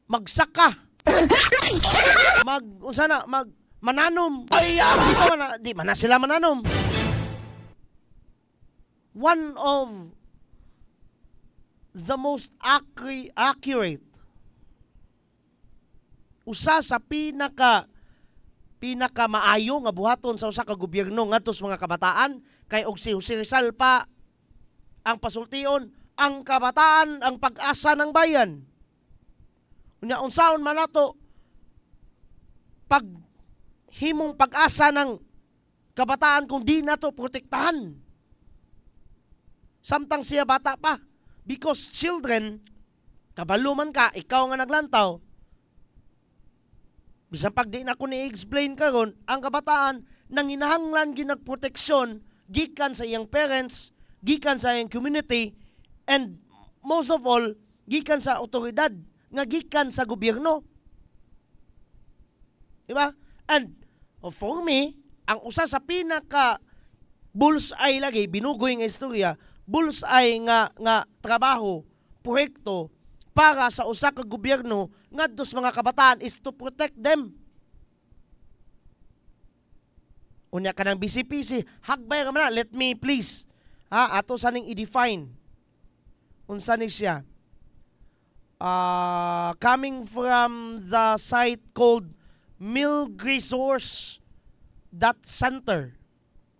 magsaka, mananom. Di man na sila mananom. One of the most accurate, usa sa pinaka maayo nga buhaton sa usa ka gobyerno ngadto sa mga kabataan kay og si Jose Rizal pa ang pasultion, ang kabataan ang pag-asa ng bayan. Unya unsaon man nato pag himong pag-asa ng kabataan kung di nato protektahan. Samtang siya bata pa. Because children, kabalo man ka, ikaw nga naglantaw, bisan pag di na ko ni-explain karon, ang kabataan nanginahanglan ginagproteksyon gikan sa iyang parents, gikan sa iyang community, and most of all, gikan sa otoridad, nga gikan sa gobyerno. Diba? And for me, ang usa sa pinaka bullseye lagi, binugoy nga istorya, bullseye nga trabaho, proyekto para sa usa ka gobyerno ngadto sa mga kabataan is to protect them. Unya kanang BCPC, hagbay ra man, let me please. Ato sa ning i-define. Unsa ni siya? Coming from the site called milgresource.center.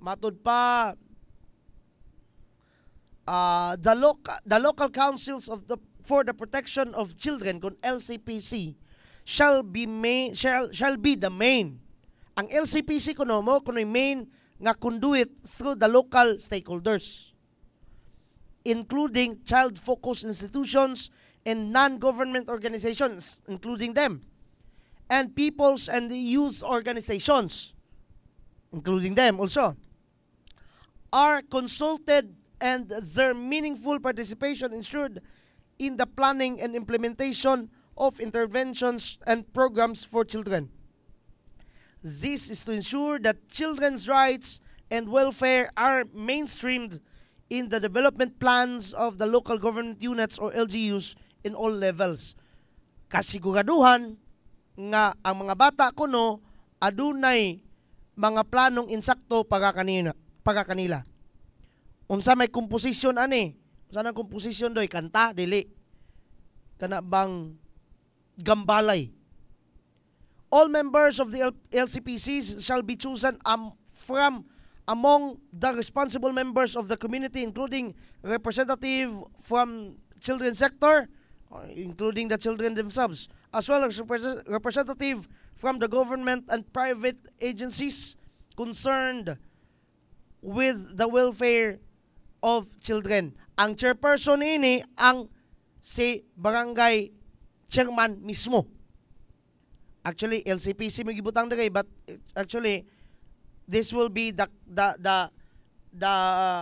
Matud pa the local councils for the protection of children kung LCPC shall be the main. Ang LCPC kuno main nga conduit through the local stakeholders, including child-focused institutions and non-government organizations, including them, and people's and youth organizations, including them also, are consulted and their meaningful participation ensured in the planning and implementation of interventions and programs for children. This is to ensure that children's rights and welfare are mainstreamed in the development plans of the local government units or LGUs in all levels. Kasiguraduhan nga ang mga bata kuno adunay mga planong insakto para kanila. Unsa may komposisyon ani? Unsa nang komposisyon doy? Kanta dili. Kana bang gambalay. All members of the LCPCs shall be chosen from among the responsible members of the community, including representative from children's sector, including the children themselves, as well as representative from the government and private agencies concerned with the welfare of children. Ang chairperson ini ang si barangay chairman mismo. Actually, LCPC may gibutang dagay, but actually this will be the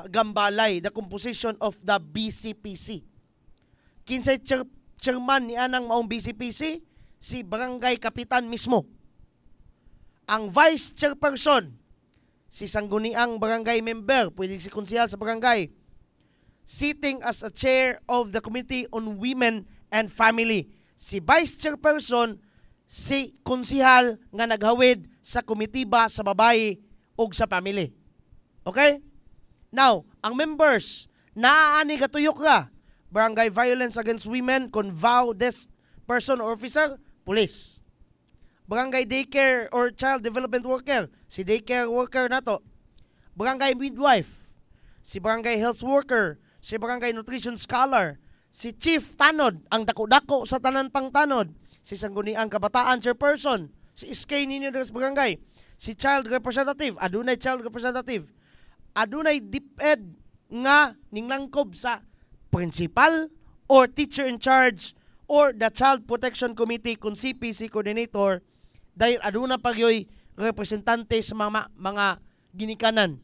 gambalay, the composition of the BCPC. Kinsay chairman ni anang maong BCPC, si barangay kapitan mismo. Ang vice chairperson, si sangguniang barangay member, pwede si konsehal sa barangay, sitting as a chair of the Committee on Women and Family. Si vice chairperson, si konsehal nga naghawid sa komitiba sa babae o sa family. Okay? Now, ang members, naaani gatuyok ka, barangay violence against women, convow this person or officer, police. Barangay daycare or child development worker, si daycare worker nato. Barangay midwife, si barangay health worker, si barangay nutrition scholar, si chief tanod, ang dako-dako sa tanan pang tanod, si sangguniang kabataan chairperson, si SK ninyo sa barangay, si child representative, adunay child representative, adunay DepEd nga ninglangkob sa principal or teacher in charge or the Child Protection Committee kung CPC coordinator, dahil aduna pagyoy representante sa mga ginikanan.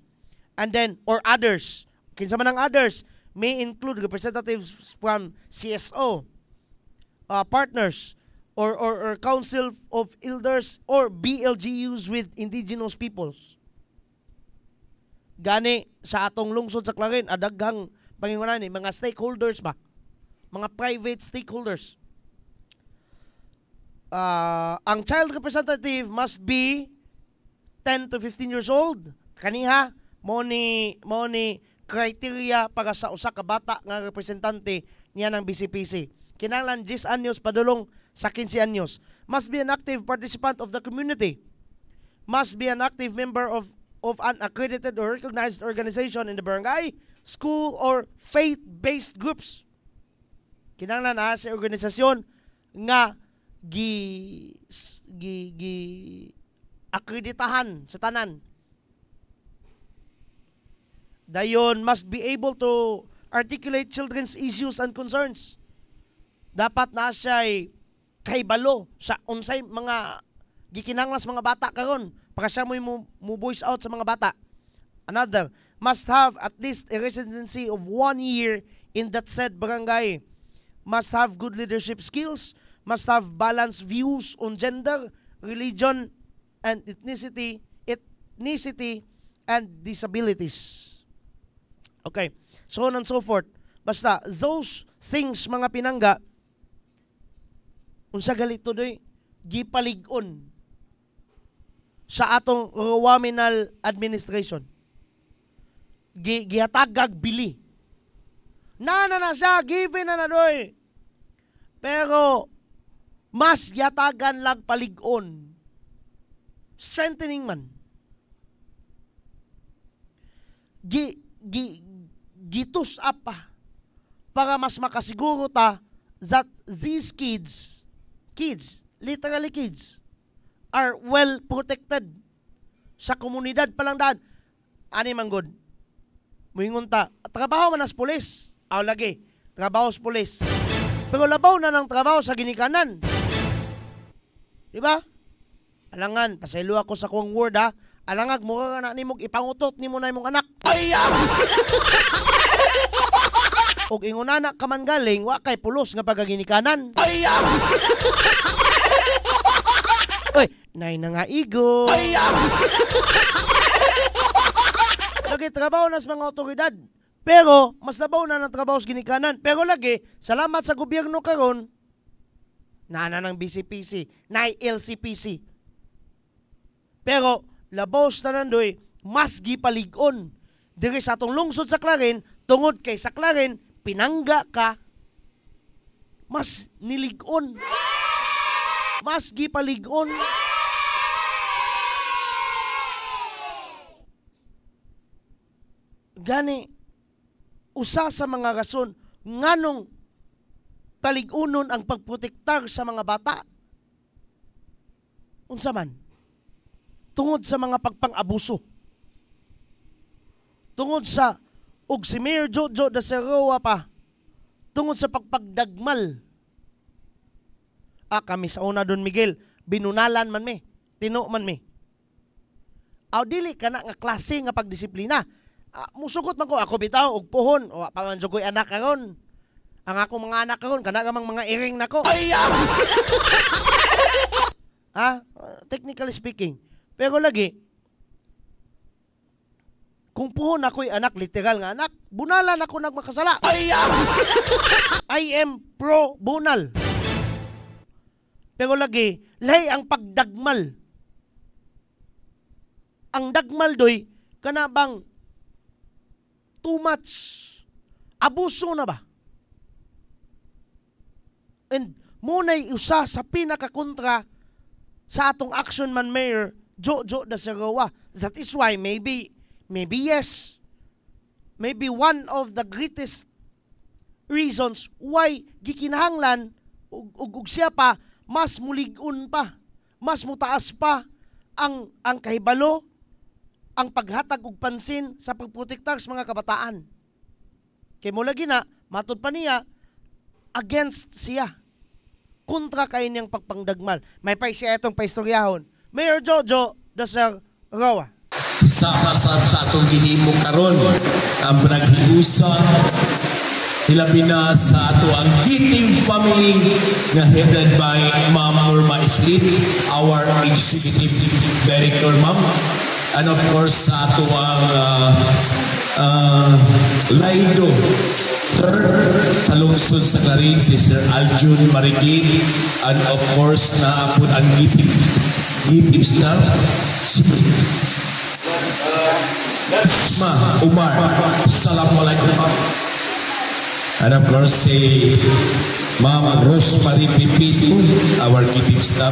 And then, or others, kinsa man ang others, may include representatives from CSO, partners, or Council of Elders, or BLGUs with indigenous peoples. Gani, sa atong lungsod sa Clarin, adaghang pangingunan ni mga stakeholders ba? Mga private stakeholders. Ang child representative must be 10 to 15 years old. Kaniha, mo ni criteria para sa usa ka bata nga representante niya ng BCPC. Kinahanglan 10 anyos padulong sa 15 anyos. Must be an active participant of the community. Must be an active member of an accredited or recognized organization in the barangay, school, or faith-based groups. Kinahanglan sa organisasyon nga akreditahan sa tanan. Dayon, must be able to articulate children's issues and concerns. Dapat na siya'y kahibalo sa unsay mga gikinanglas mga bata karon para siya mo voice out sa mga bata. Another, must have at least a residency of 1 year in that said barangay. Must have good leadership skills, must have balanced views on gender, religion, and ethnicity and disabilities. Okay, so on and so forth. Basta, those things mga pinangga, unsa galito doy, gipalig-on sa atong Waminal administration. Gihatagag bili. Na siya, given na doy. Pero, mas yatagan lang palig-on. Strengthening man. Gitus up pa para mas makasiguro ta that these kids, literally kids, are well protected sa komunidad palang daan. Ani manggod. Muingon ta, trabaho man as pulis. Aw lagi, trabaho sa pulis. Pero labaw na ng trabaho sa ginikanan. Di ba? Alangan, pasaylo ako sa kong word ha. Alangag mo ka na nimog ipangutot ni mo na imong anak. Ay! Og ingon anak ka man galing, wa kay pulos nga pagaginikanan. Ay! Oy, nay na nga igo. Ay! Lagi trabaho na sa mga otoridad. Pero, mas labaw na ng trabaho sa ginikanan. Pero lagi, salamat sa gobyerno karon, nana ng BCPC, na LCPC. Pero, labaw sa nandoy, mas gipaligon. Diri sa atong lungsod sa Clarin, tungod kay sa Clarin, pinangga ka, mas niligon. Mas gipaligon. Gani, usa sa mga rason nganong paligunon ang pagprotektar sa mga bata. Unsa man? Tungod sa mga pagpang-abuso. Tungod sa ug si Mayor Jojo da Serroa pa. Tungod sa pagpagdagmal. Kami sa una Don Miguel, binunalan man me, tino man me. Aw dili kana nga klase nga pagdisiplina. Musugot man ko ako bitaw og puhon o pa man ko'y anak karon. Ang akong mga anak karon kana gamang mga iring nako. Technically speaking. Pero lagi kung puhon ako'y anak, literal nga anak, bunalan ako nagmakasala. I am pro bunal. Pero lagi, lahi ang pagdagmal. Ang dagmal doy, kana bang too much. Abuso na ba? And muna'y usa sa pinakakontra sa atong action man Mayor Jojo da Serroa. That is why maybe yes, maybe one of the greatest reasons why gikinahanglan ug siya pa mas mulig-un pa, mas mutaas pa ang kahibalo, ang paghatag og pansin sa pagprotektar sa mga kabataan. Kay mo lagi na matud pa niya against siya. Kontra kay niyang pagpangdagmal. May pa siya itong paistoryahon. Mayor Jojo da Serroa. Sa atong gihimo karon ang panaghiusa hilabi na sa ato ang Kiting family nga headed by Ma'am Norma Islit, our executive director, ma'am, and of course sa ato ang Laido talungsod sa Clarin, si Sir Aljun Mariki, and of course na apod ang gipip staff si Ma Umar. Assalamualaikum. And of course, si Ma'am Rosemary Pipito, our keeping staff,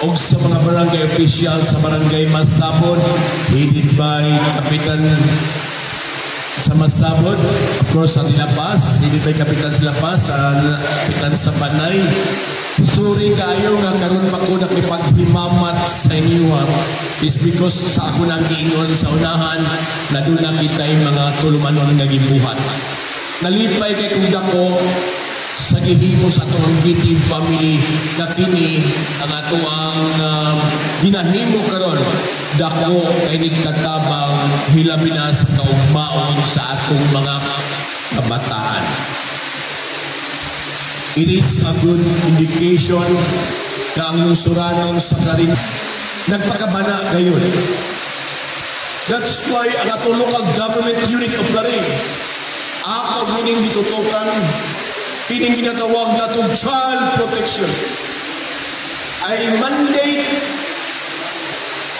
o sa mga barangay official sa barangay Masabon, headed by Kapitan sa Masabon, of course sa Dilapas, headed by Kapitan sa Dilapas, Kapitan sa Banay. Sorry kayo nga karon pa ko nakipaghimamat sa inyo is because sa ako nang giingon sa unahan na doon na kita'y mga tulumanon nga gibuhat. Nalipay kay kung dako sa gihimo sa atong Kiting family na kini ang ato ang ginahimo karon dako kay nagkatabang hilabi na sa kaugmaon sa atong mga kabataan. It is a good indication na ang lungsuranon sa Clarin nagpakabana gayon. That's why ang atong local government unit of Clarin ako gining gitutukan kining ginatawag natong child protection ay mandate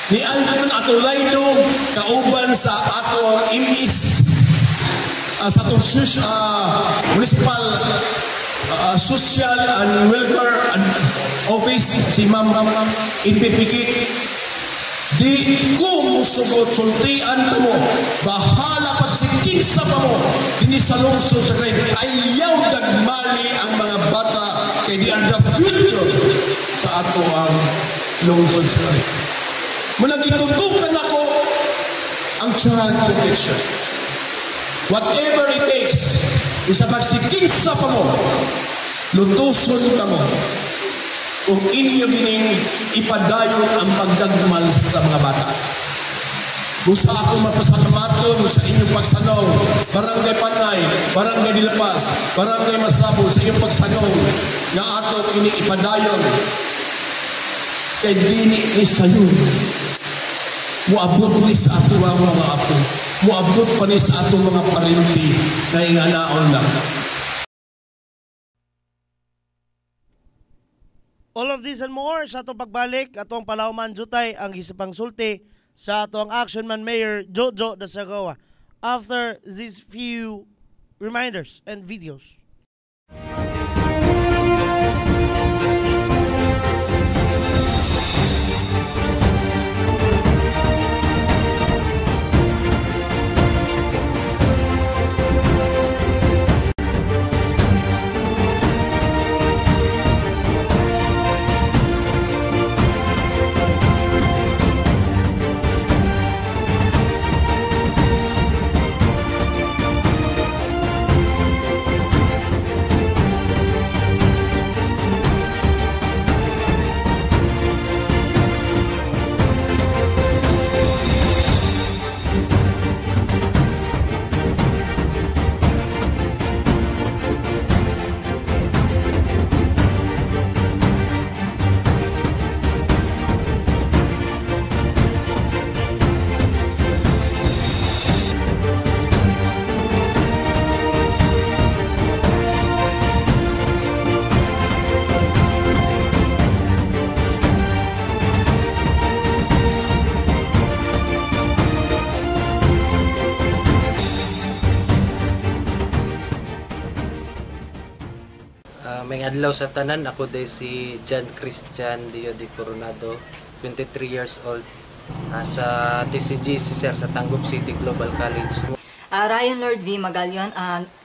ni Alvin Atolaido kauban sa atong MIS sa atong municipal social and welfare office si Ma'am Inpipikit. Di ko musugot sultian mo, bahala pagsikisa pa mo, ini sa lungsod sa Clarin, ayaw dagmali ang mga bata kay di are the future sa ato ang lungsod sa Clarin. Muna gitutukan ako ang child protection. Whatever it takes, isa pagsikisa pa mo, lutuson ka mo, kung inyo gining ipadayon ang pagdagmal sa mga bata. Gusto ako mapasalamatun sa inyong pagsanong, Barangay Panay, Barangay Dilapas, Barangay Masabon, sa inyong pagsanong na ato kini ipadayon kay dini ni sayo. Muabot ni sa ato ang mga apo, muabot pa ni sa ato mga parinti na inganaon lang. All of this and more sa atong pagbalik, atong palawman jutay ang isipang sulti sa ato ang Action Man Mayor Jojo Dasagawa after these few reminders and videos. May adlaw sa tanan, ako day si John Christian Dio de Coronado, 23 years old, sa TCGC sir sa Tangub City Global College. Ryan Lord V. Magalion,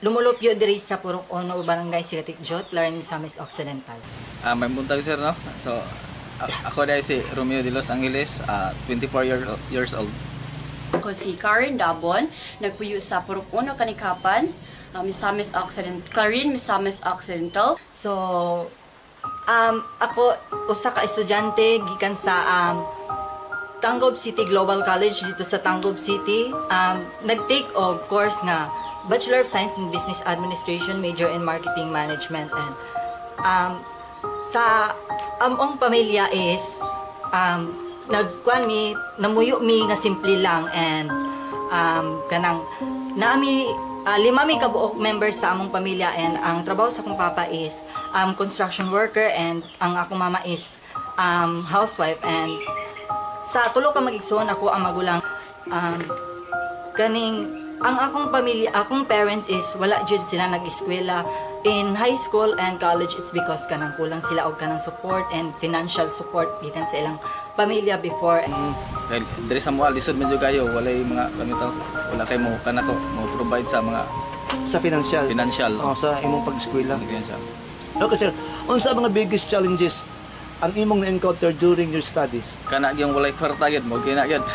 lumulupyo diri sa Purok Ono, Barangay Sigatik Jot, Larin, Misamis Occidental. May buntag sir, no? So, ako day si Romeo de Los Angeles, 24 years old. Ako si Karen Dabon, nagpuyo sa Purok Ono, Kanikapan, Misamis Occidental, Clarin, Misamis Occidental. So, ako usa ka estudyante gikan sa Tangub City Global College dito sa Tangub City. Nag-take og course nga Bachelor of Science in Business Administration, major in Marketing Management, and sa among pamilya is namuyo mi nga simple lang, and kanang naami 5 mi kabuok members sa among pamilya, and ang trabaho sa akong papa is construction worker, and ang akong mama is housewife. And sa tulo ka mag-igsoon, ako ang magulang. Ang akong pamilya, akong parents is wala jud sila nag-eskwela. In high school and college, it's because kanang kulang sila og kanang support and financial support gikan sa ilang pamilya before. Dahil diri sa mga lisod medyo kayo, walay mga kamitaw, wala kay mo kanako mo provide sa mga sa financial. Sa imong pag-eskwela. Okay sir, unsa mga biggest challenges ang imong na-encounter during your studies? Kana gyung walay kwarta gyud mo kina gyud.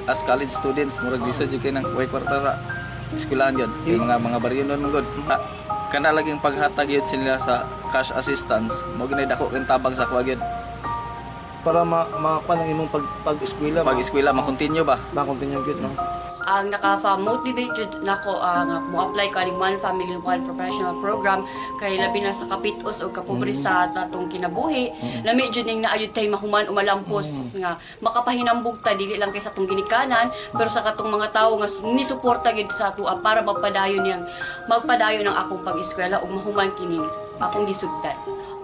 As college students, murag lisod gyud kay nang way kwarta sa eskwelahan gyud. Mga baryonon mo gud. Kana laging paghatag gyud sila sa cash assistance, mo ginay dako kang tabang sa kwa gyud. Para makuha ng imong pag-eskwela. Pag-eskwela, ma-continue ba? Ma-continue gyud, no? Ang naka-motivate nako ang mo-apply ka ning One Family One Professional Program kay labi na sa kapitos o kapobre sa tatong kinabuhi. Lami jud ning naayod tay mahuman umalampos nga makapahinambog ta dili lang kay sa atong ginikanan pero sa katong mga tawo nga ni suporta gid sa ato para magpadayon ng akong pag-eskwela ug mahuman kining akong gisugdan.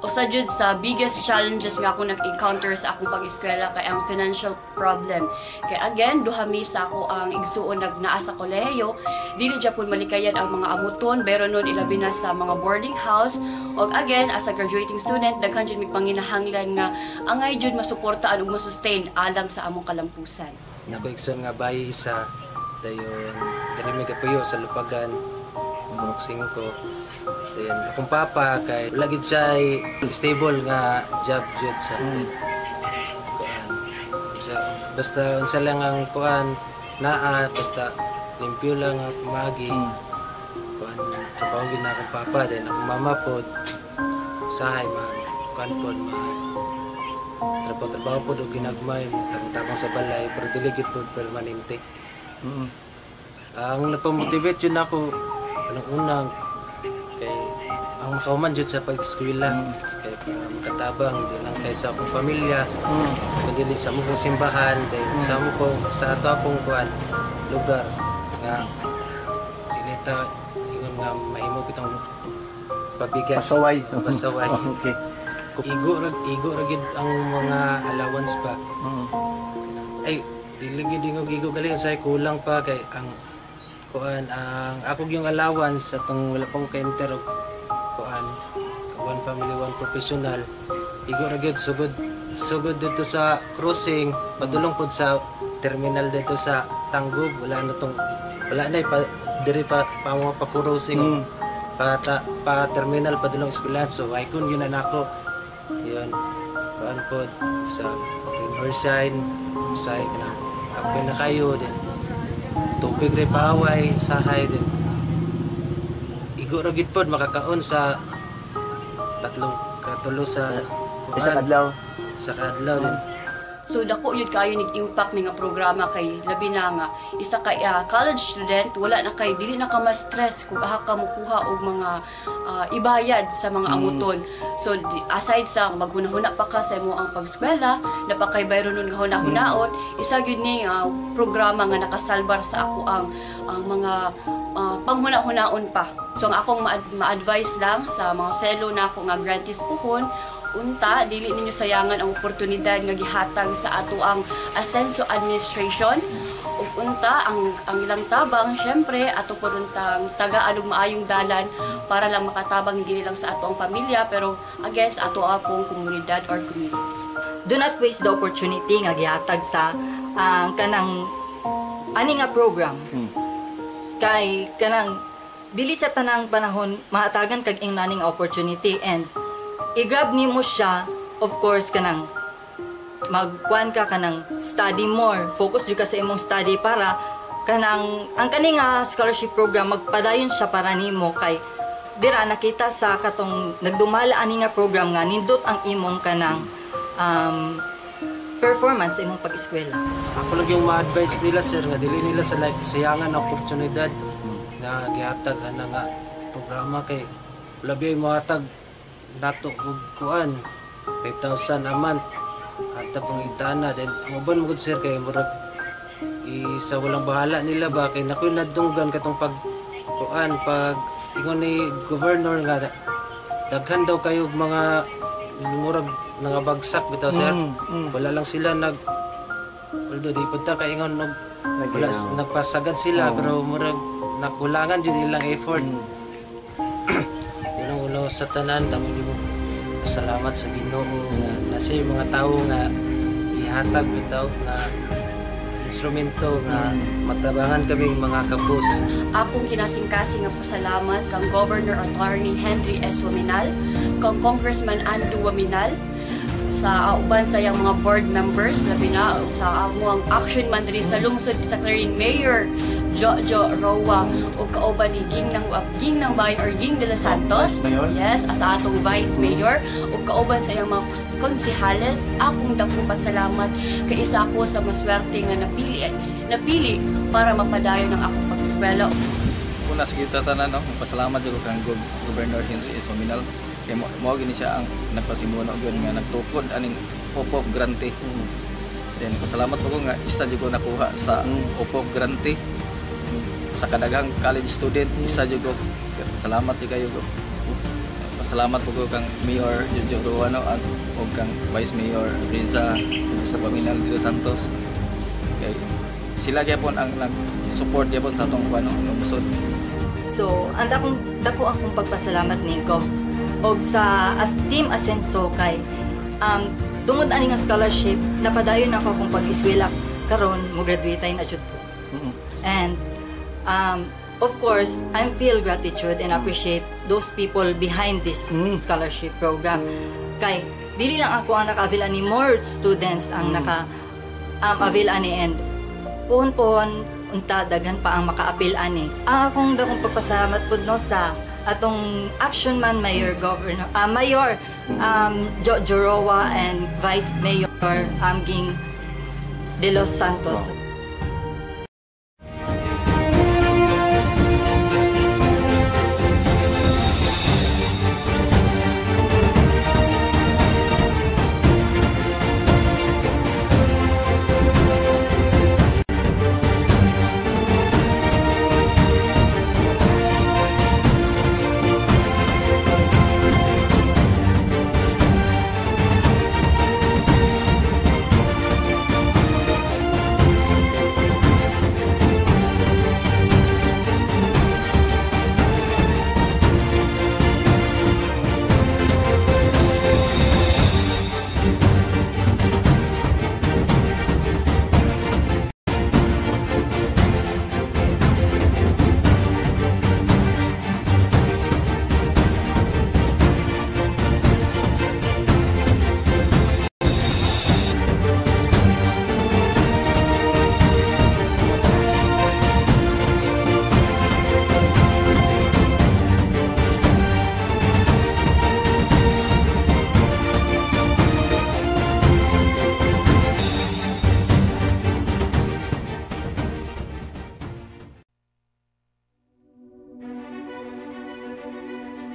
Usa jud sa biggest challenges nga ako nag-encounter sa akong pag-eskwela kay ang financial problem. Kay again, duha mi sa ako ang igsuon naa sa kolehiyo, dili gyapon malikayan ang mga amuton, pero nun ilabi na sa mga boarding house. Og again, as a graduating student, daghan jud mi panginahanglan nga angay jud masuportaan ug masustain alang sa among kalampusan. Nako-exam nga bayi isa dayon diri mi kapuyo sa Lupagan, Purok 5. Then, akong papa kay lagi siya stable nga job jud sa basta unsa lang ang kuan naa basta limpyo lang ang pamagi kuan trabaho gid na akong papa then akong mama pod sahay man kuan pod trabaho pod og ginagmay tabang sa balay pero dili gid pod permanente. Ang napamotivate jud nako anong unang kay ang makauman jud sa pag-eskwela kay para makatabang di lang kay sa akong pamilya kundi sa among simbahan then sa ato akong kuan lugar nga dili ta ingon nga mahimo kitang pabigat pasaway okay igo ra gid ang mga allowance pa ay dili gid gigo galing say kulang pa kay ang kuan ang ako yung allowance atong wala pa ko ka-enter og kuan one family one professional igo ra gyud sugod dito sa crossing padulong pud sa terminal dito sa Tanggub wala na diri pa mga pa-crossing pa terminal padulong eskwelahan so ay kun yun na nako yun kuan pod sa Northside say kana apay na kayo din tubig rin paway sahay din igo ra gid pod makakaon sa katulo sa sa kadlaw din. So dako yun kayo nag-impact nga programa kay labi na nga isa ka college student wala na kay dili na ka ma-stress kung aha ka mukuha og mga ibayad sa mga amuton. So aside sa maghunahuna pa ka sa imo ang pag-eskwela napakay bayro nun nga hunahunahon isa gyud ni programa nga nakasalbar sa ako ang mga panghuna-hunaon pa. So ang akong ma-advise lang sa mga fellow na ako nga grantees puhon unta dili ninyo sayangan ang oportunidad nga gihatag sa ato ang Asenso Administration ug unta ang ilang tabang syempre ato po untang tagaan og maayong dalan para lang makatabang hindi lang sa ato ang pamilya pero again sa ato apong komunidad or community. Do not waste the opportunity nga gihatag sa kanang ani nga program. Kay kanang dili sa tanang panahon mahatagan kag ing naning opportunity and i-grab nimo siya, of course, kanang magkuan ka kanang study more. Focus jud ka sa imong study para kanang ang kaning scholarship program magpadayon siya para nimo kay dira nakita sa katong nagdumala ani nga program nga nindot ang imong kanang performance sa imong pag-eskwela. Ako lang yung ma-advise nila sir nga dili nila sa sayangan na oportunidad na gihatag ana nga programa kay labi mo hatag nato og kuan 5,000 a month at pang itana then ang uban mo gud sir kay murag isa walang bahala nila ba kay nakoy nadunggan katong pag kuan pag ingon ni governor nga daghan daw kayo mga murag nangabagsak bitaw sir wala lang sila although di punta kay ingon wala nagpasagad sila pero murag nakulangan jud ilang effort uno sa tanan damo nimo salamat sa Ginoo nga nasa mga tawo nga ihatag bitaw nga instrumento nga matabangan kaming mga kapos. Akong kinasingkasing nga pasalamat kang Governor Attorney Henry S. Waminal, kang Congressman Andu Waminal, sa uban sa iyang mga board members labi na sa amuang action man diri sa lungsod sa Clarin Mayor Jojo Roa o kauban ni Ging ng Bayan or Ging de los Santos yes as atong Vice Mayor o kauban sa iyang mga konsehales akong dakong pasalamat kay isa ako sa maswerte nga napili para mapadayon ang akong pag-eskwela. Una sa kita tanan pasalamat jud kang Governor Henry S. Waminal kay mao gini siya ang nagpasimuno gyud nga nagtukod aning OPOP grante. Then pasalamat po ko nga isa jud ko nakuha sa OPOP grante sa kadaghang college student isa jud ko. Salamat jud kayo ko. Pasalamat po ko kang Mayor Jojo Ruano at og kang Vice Mayor Riza sa Waminal de los Santos. Kay sila gyapon ang nag-support gyapon sa atong lungsod. So, dako akong pagpasalamat ningko og sa Team Asenso kay tungod ani nga scholarship napadayon ako akong pag-eskwela karon mo graduate na jud ko. And of course I feel gratitude and appreciate those people behind this scholarship program kay dili lang ako ang naka-avail ani more students ang naka-avail ani and pohon unta daghan pa ang maka-appeal ani. Ang akong dakong pagpasalamat pud no sa atong action man Mayor Jojo Roa and Vice Mayor Ging de los Santos.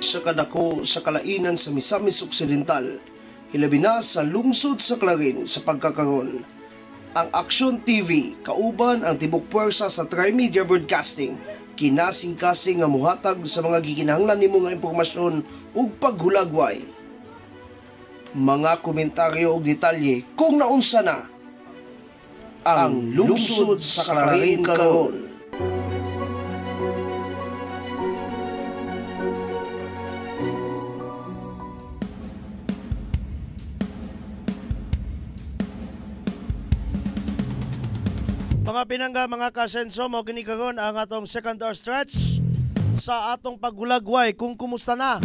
sa kadako sa kalainan sa Misamis Occidental, hilabi na sa lungsod sa Clarin sa pagkakaroon. Ang Aksyon TV, kauban ang tibok puwersa sa Trimedia Broadcasting, kinasing-kasing nga muhatag sa mga gikinahanglan nimo nga impormasyon ug paghulagway. Mga komentaryo ug detalye kung naunsa na ang lungsod sa Clarin karon. Mga pinangga, mga kasenso, mo kini karon ang atong second hour stretch sa atong paghulagway kung kumusta na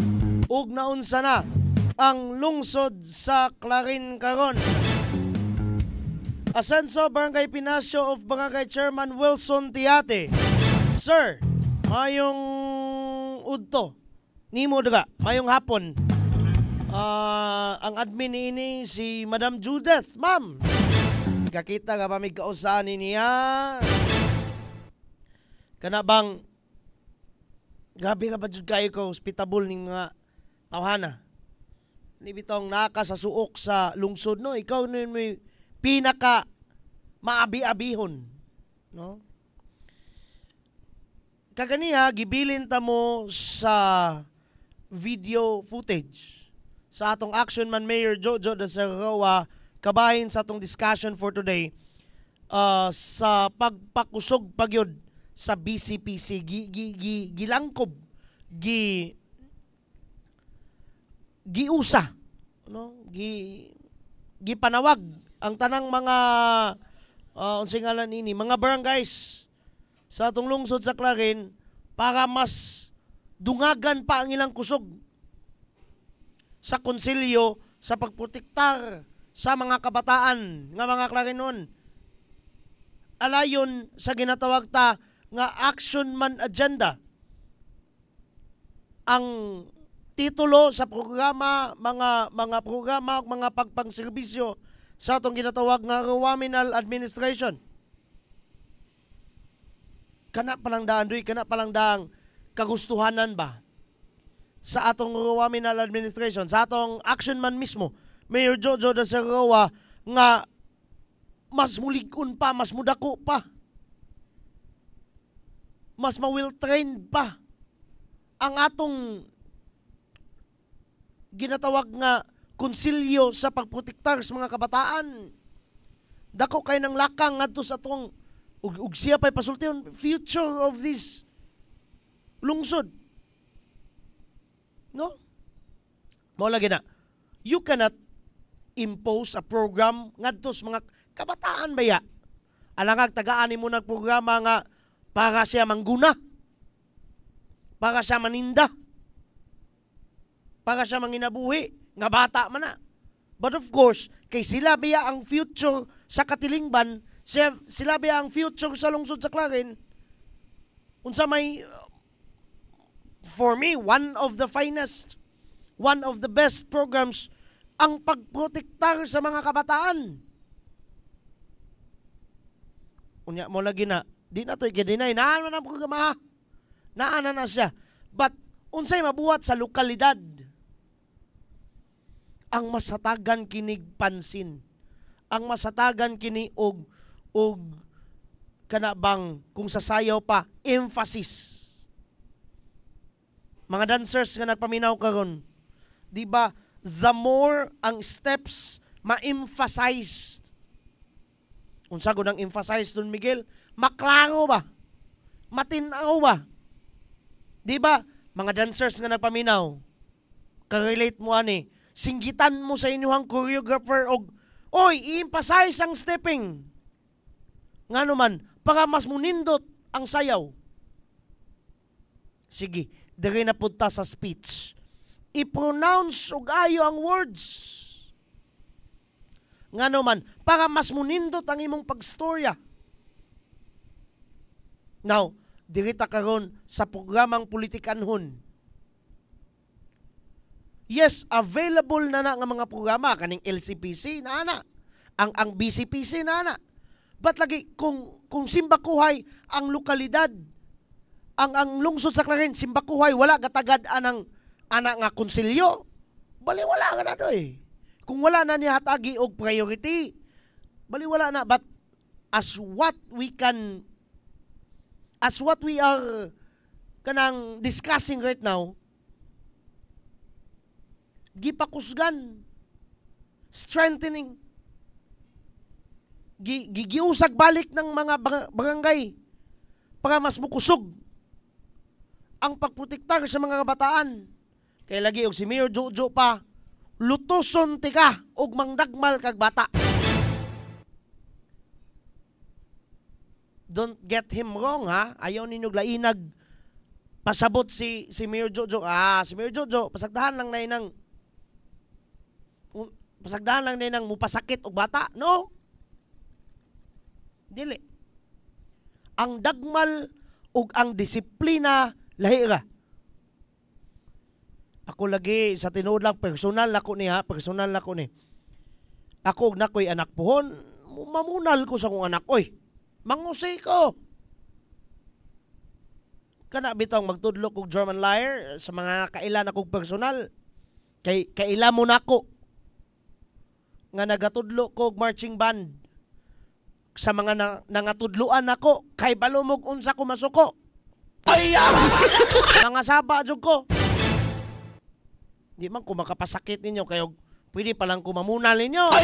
ug naunsa na ang lungsod sa Clarin karon. Asenso Barangay Pinasyo of Barangay Chairman Wilson Tiate. Sir, mayong udto nimo daga, mayong hapon. Ang admin ini si Madam Judith, ma'am. Kakita ka pa may kausahan niya. Kana bang grabe ka ba dyan kayo ka hospitable ng mga tawhana? Ni bitong naka sa suok sa lungsod, no? Ikaw na may pinaka maabi-abihon, no? Kaganiha, gibilin ta mo sa video footage sa atong Action Man Mayor Jojo de Serroa kabahin sa atong discussion for today sa pagpakusog pagyod sa BCPC gilangkob giusa, no, gipanawag ang tanang mga unsay ngalan ini mga barangays sa atong lungsod sa Clarin para mas dungagan pa ang ilang kusog sa konsilyo sa pagprotektar sa mga kabataan nga mga Clarinon. Alayon sa ginatawag ta nga Action Man Agenda. Ang titulo sa programa, mga programa o mga pagpangserbisyo sa atong ginatawag nga Ruwaminal Administration. Kana palang daan, kana palang daang kagustuhanan ba sa atong Ruwaminal Administration, sa atong Action Man mismo, Mayor Jojo de Serroa, nga mas muligon pa, mas mudako pa, mas ma-well-trained pa ang atong ginatawag nga konsilyo sa pagprotektar sa mga kabataan. Dako kay ng lakang ngadto sa atong ug siya pay pasultion future of this lungsod. No? Mao lagi na. You cannot impose a program ngadto sa mga kabataan baya. Alangag tagaan mo ng programa nga para siya mangguna, para siya maninda, para siya manginabuhi, nga bata man na. But of course, kay sila biya ang future sa Katilingban, sila biya ang future sa lungsod sa Clarin, unsa may, for me, one of the finest, one of the best programs ang pagprotektar sa mga kabataan. Unya mo lagi na, di na to i-deny, naan na po kamaha, naan na siya. But, unsay mabuhat sa lokalidad, ang masatagan kinig pansin, ang masatagan kini og kanabang kung sasayaw pa, emphasis. Mga dancers nga nagpaminaw karon, di ba, the more ang steps ma-emphasized. Unsa gud ang emphasize Don Miguel? Maklaro ba? Matinaw ba? Di ba? Mga dancers nga nagpaminaw, ka-relate mo ani, singgitan mo sa inyong choreographer og, oy, i-emphasize ang stepping. Nga naman, para mas munindot ang sayaw. Sige, dire na punta sa speech. I-pronounce og ayo ang words. Nga naman, para mas munindot ang imong pagstorya. Now, dirita karon sa programang politikanhon. Yes, available na nga mga programa, kaning LCPC na ana, ang BCPC na ana. But lagi, kung Simbakuhay, ang lokalidad, ang lungsod sa Clarin, Simbakuhay, wala gatagad anak nga konsilyo, baliwala nga na doy. Kung wala na niya hatagi og priority, baliwala na. But as what we are kanang discussing right now, gipakusgan, strengthening, giusag balik ng mga barangay para mas mukusog ang pagprotektar sa mga kabataan. Kaya lagi og si Mayor Jojo pa, lutoson tika og mangdagmal kag bata. Don't get him wrong, ha? Ayaw ninyo lainag pasabot si Mayor Jojo. Si Mayor Jojo, pasagdahan lang na inang mupasakit og bata. No? Dili. Ang dagmal ug ang disiplina lahi ra. Ako lagi sa tinuod lang personal nako ni. Ako og nakoy anak puhon, mamunal ko sa kong anak, oy. Mangusay ko. Kana bitong magtudlo kog German liar sa mga kailan akong personal. Kaila mo nako nga nagatudlo kog marching band sa mga nangatudluan nako kay balumog unsa ko masuko. Mga saba jud ko. Di man ko makapasakit ninyo kayo pwede palang kumamunal ninyo.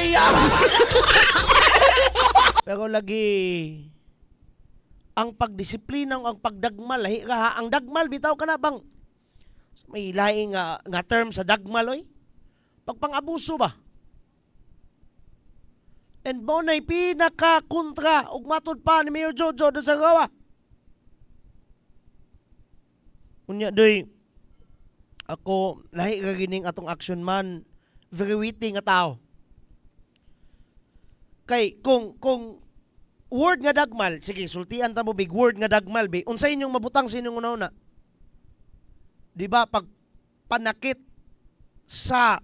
Pero lagi ang pagdisiplina, ang pagdagmal, lahi ka. Ang dagmal, bitaw ka na bang may lahi nga term sa dagmal, oy? Pagpang-abuso ba? And mo na'y pinaka-kontra ug matod pa ni Mayor Jojo do sa gawa. Unya, doy, ako, lahi ka gining atong action man, very witty nga tao. Kay, kung word nga dagmal, sige, sultian ta mo big word nga dagmal, be, unsay inyong mabutang sa inyong una-una? Di ba, pag panakit sa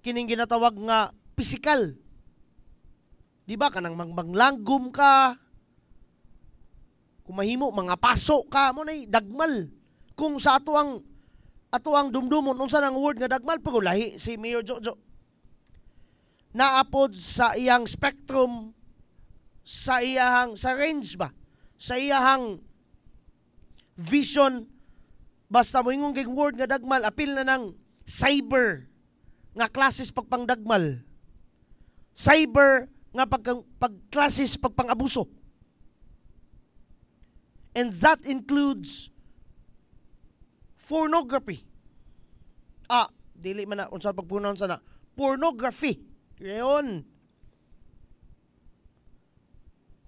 kining ginatawag nga physical, di ba, kanang manglanggom ka, kumahimo, mga paso ka, mo na'y dagmal. Kung sa ato ang dumdumon, unsa nang word nga dagmal, pero lahi si Mayor Jojo. Naapod sa iyang spectrum, sa range ba, sa iyang vision, basta mo ingong kay word nga dagmal, apil na ng cyber nga klases pagpangdagmal, cyber nga pagklases pagpangabuso, and that includes pornography. Dili man na unsa pagpronounce na pornography. Ngayon,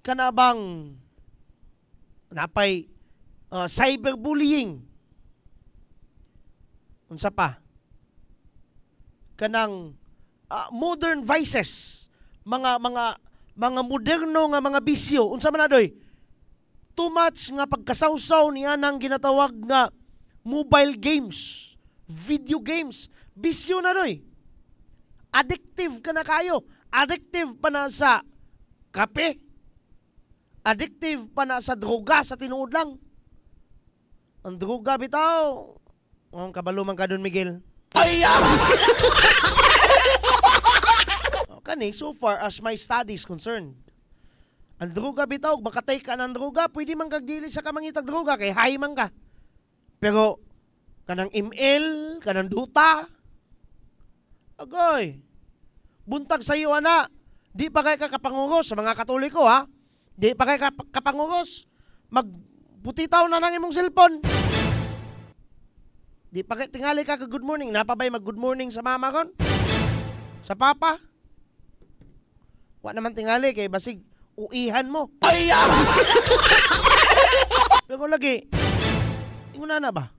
kanabang napay cyberbullying. Unsa pa? Kanang modern vices, mga moderno nga mga bisyo. Unsa man na doy? Too much nga pagkasawsaw niya nang ginatawag nga mobile games, video games. Bisyo na doy. Addictive ka na kayo. Addictive pa na sa kape. Addictive pa na sa droga, sa tinuod lang. Ang droga bitaw. Ang kabaluman ka dun, Miguel. Kani, so far as my studies concerned, ang droga bitaw, makatay ka ng droga, pwede man kagdili sa kamangitag droga, kay high man ka. Pero, kanang ML, kanang duta, agoy, buntag sa iyo, ana, di pa kayo kakapangungos sa mga Katoliko, ha? Di pa kayo kapangungos, magbutitaw na ng imong cellphone. Di pa kayo tingali ka good morning, napabay mag good morning sa mama kon? Sa papa? Wa naman tingali, kay basig uihan mo. Pero lagi, inguna na ba?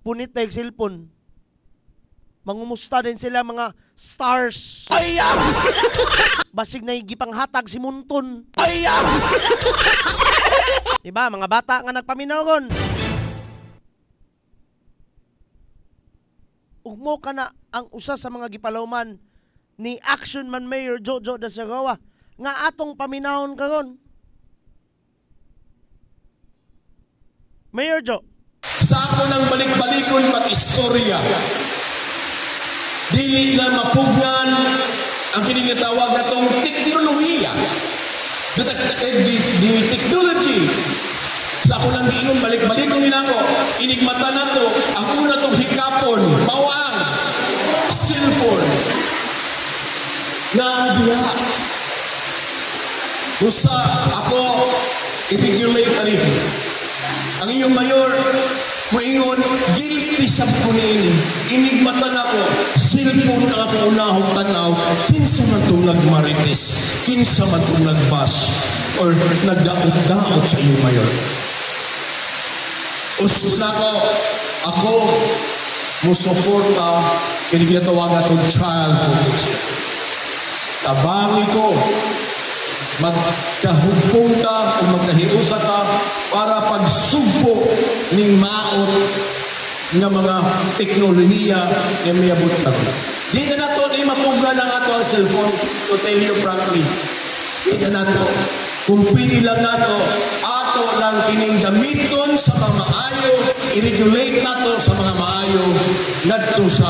Punit na yung cellphone. Mangumusta din sila mga stars. Basig na gipanghatag si Munton. Diba, mga bata nga nagpaminaw ron. Ugmo ka na ang usa sa mga gipalawman ni Action Man Mayor Jojo Dasagawa nga atong paminahon karon. Mayor Jo, sa ako ng balik-balikon pag-istorya. Dili na mapugnan ang kiningatawag na itong teknolohiya. The technology. Sa ako lang giingon, balik-balikon ginako, inigmata na to, ang una tong hikapon, mawang, cellphone. Nabiya. Usa ako, i-regulate na rin. Ang iyong mayor, muingon, guilty sa punin. Inigmata na ko, cellphone na ako unahong tanaw, kinsa man itong nagmarites, kinsa man itong nagbash, or nagdaot-daot sa iyong mayor. Usus na ako musuporta, kiniginatawag na itong child protection. Tabangi ko, magkahugpong ta o magkahiusa ta para pagsugpo ng maot ng mga teknolohiya na may abot kami. Di na nato, di mapugna ng ato ang cellphone, to tell you frankly. Di na nato. Kung pili lang nato, ato lang kining gamiton sa mga maayo, i-regulate nato sa mga maayo, ngadto sa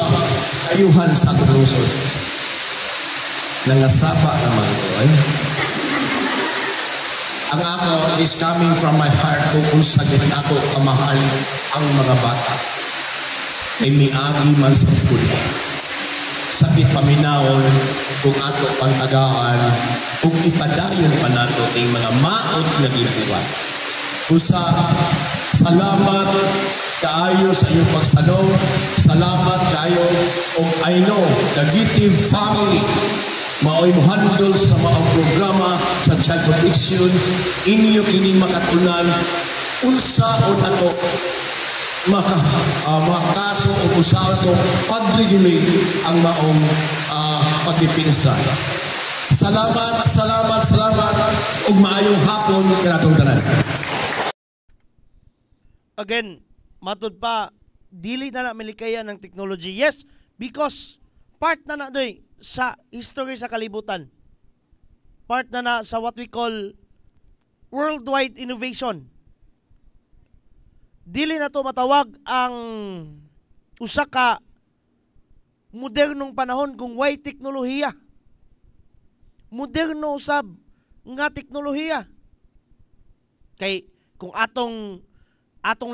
ayuhan sa atong lungsod. Nangasapa naman ko, ay. Ang ako is coming from my heart kung unsagit ako kamahal ang mga bata. Ay miagi man sa pulpa. Sakit paminahon kung ato pantagaan kung ipadayon pa nato ng mga maot na ginagawa. Usa, salamat kaayo sa iyong pagsanong. Salamat kaayo og I know the Gitive family mao'y handle sa mga programa sa child protection, inyo kining makatunan unsa o nato makaso o usaw to pag-regulate ang maong pagdipinsa. Salamat ug maayong hapon kanatong tanan. Again, matud pa, dili na milikaya ng technology. Yes, because part na doy sa history sa kalibutan. Part na sa what we call worldwide innovation. Dili na to matawag ang usa ka modernong panahon kung way teknolohiya. Moderno usab nga teknolohiya. Kay kung atong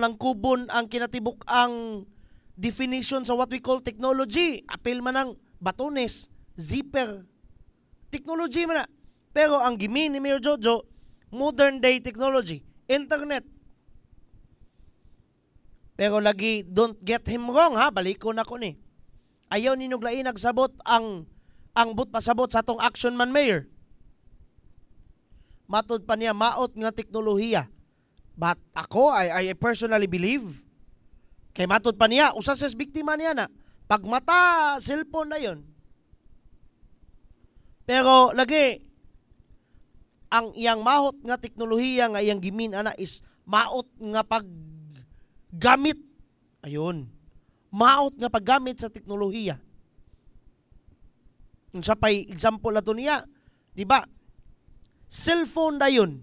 langkubon ang kinatibuk ang definition sa what we call technology, apil man ang batones, zipper, technology man na. Pero ang gimin ni Mayor Jojo, modern day technology, internet. Pero lagi, don't get him wrong ha, balikon ako ni. Ayaw ninyong lain nagsabot ang but pasabot sa atong action man Mayor. Matod pa niya, maot nga teknolohiya. But ako, I personally believe, kay matod pa niya, usa sa biktima niya na, pagmata, cellphone na yon. Pero lagi, ang iyang mahot nga teknolohiya nga iyang gimin ana is maot nga paggamit. Ayun. Maot nga paggamit sa teknolohiya. Unsa pay example ato niya, di ba? Cellphone na yun.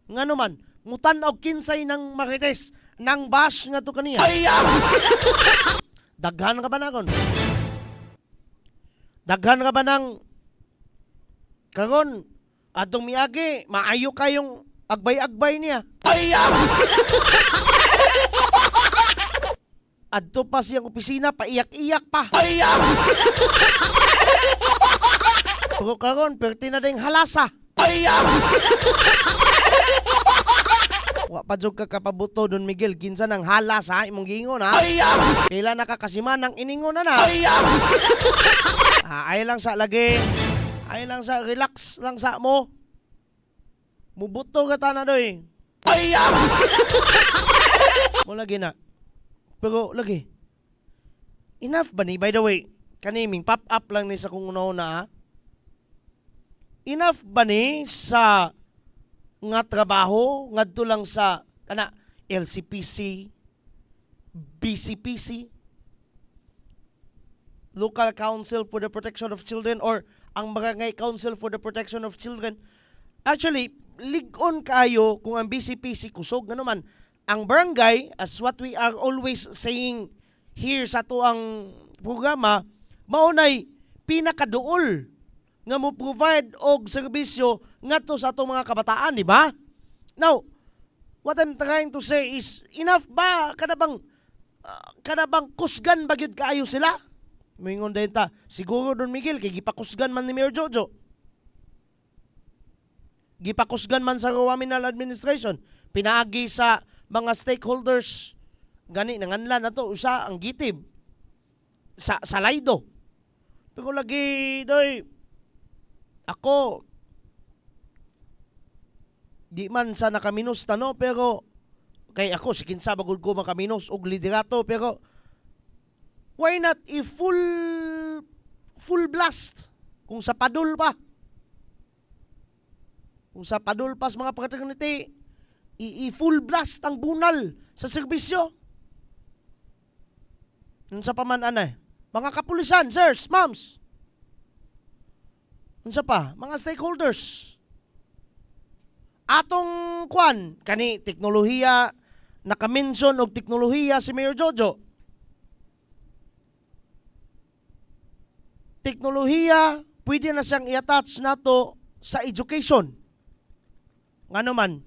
Nga naman, mutan og kinsay ng marites nang bash nga to kaniya. Daghan ka ba na kon? Daghan ka ba ng karon atong miagi, maayo kayong agbay-agbay niya. Adto pa siyang opisina, paiyak-iyak pa. Pero karon, perti na ding halasa. Wa pa jud ka kapabuto Don Miguel, kinsa nang halasa imong giingon ha. Kailan nakakasiman ng iningon na. Ay lang sa lagi. Ay lang sa relax lang sa mo. Mubuto ka ta na doy. Mo lagi na. Pero lagi. Enough ba ni? By the way, kaniming pop up lang ni sa kung una-una ha. Enough ba ni sa nga trabaho ngadto lang sa kana LCPC, BCPC, Local Council for the Protection of Children, or ang Barangay Council for the Protection of Children. Actually, ligon kayo kung ang BCPC kusog nga naman ang barangay, as what we are always saying here sa tuang programa, maunay pinakaduol nga mo provide og serbisyo ngadto sa atong mga kabataan, di ba? Now, what I'm trying to say is, enough ba kada bang kusgan ba gyud kaayo sila? Moingon din ta, siguro Don Miguel kay gipakusgan man ni Mayor Jojo. Gipakusgan man sa Waminal administration, pinaagi sa mga stakeholders gani nanganlan nato usa ang gitib sa Laydo. Pero lagi doy ako di man sa nakaminos tano, pero kay ako si kinsa bagud ko makaminos og liderato, pero why not full blast kung sa padul pa? Kung sa padul pas mga fraternity, i-full blast ang bunal sa serbisyo. Unsa pa man anay? Mga kapulisan, sirs, ma'ams. Unsa pa? Mga stakeholders. Atong kwan, kani teknolohiya, naka-mention og teknolohiya si Mayor Jojo. Teknolohiya, pwede na siyang i-attach nato sa education. Ngano man,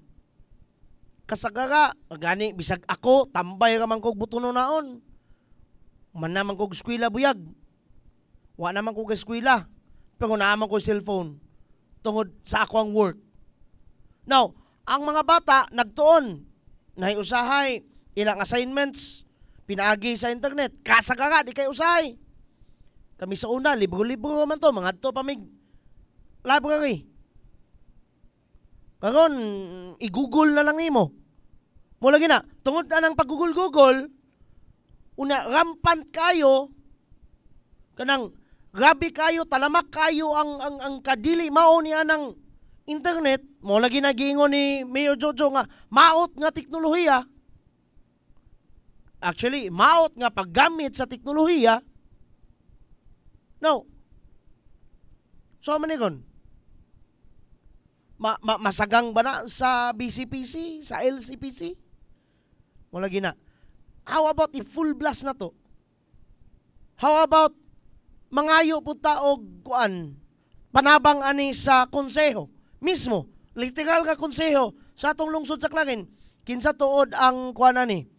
kasagara, gani, bisag ako, tambay raman kog butono naon. Man naman kog eskwela buyag. Wa naman kog eskwela. Pero naman kog cellphone. Tungod sa ako ang work. Now, ang mga bata, nagtuon, nahiusahay, ilang assignments, pinaagi sa internet. Kasagara, di kayo usahay. Kami sa una, libro-libro man to, mga to pamig library. Karon, i-google na lang nimo. Mula gina, tungod na ng pag-google-google, una, rampant kayo, kanang grabe kayo, talamak kayo ang kadili mao niya ng internet, mo lagi nagingon ni Mayor Jojo nga, maot nga teknolohiya. Actually, maot nga paggamit sa teknolohiya. No. So, manigon, masagang ba na sa BCPC, sa LCPC? Mo lagi na. How about i-full blast na to? How about mangayo po taog kuan panabang ani sa konseho mismo, literal nga konseho sa atong lungsod sa Clarin, kinsa tuod ang kuan ani,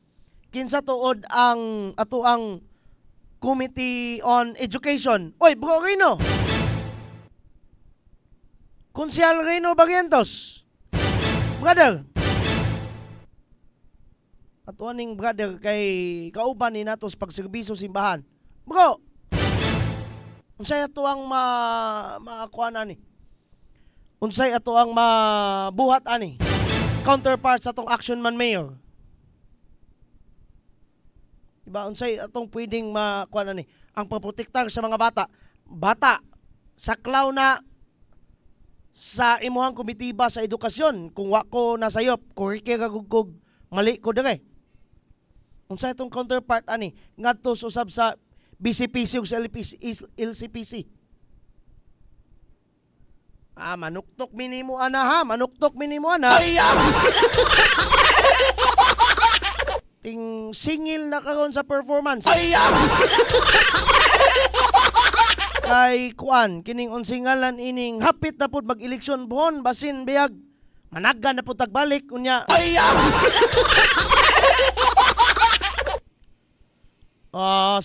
kinsa tuod ang ato ang Committee on Education. Oy, Bro Rino, Konsyal Rino Barrientos, brother, ato aning brother kay kauban ni natos pagserbisyo simbahan. Bro, unsay ato ang maakuan ani? Unsay ato ang mabuhat ani? Counterparts atong Action Man Mayor. Diba, unsay atong pwedeng makuan ani? Ang pagprotektar sa mga bata. Bata, saklaw na sa imuhang komitiba sa edukasyon. Kung wako nasayop, kurike kagugkog, mali ko dire. Unsay atong counterpart ani? Ngadto usab sa BCPC ug sa LCPC. Manuktok minimo ana ha, manuktok minimo ana. Ting singil na karon sa performance. Kay kuan, kining unsingalan ining hapit na pud mag-eleksyon buhon, basin biyag managa na pud tagbalik unya.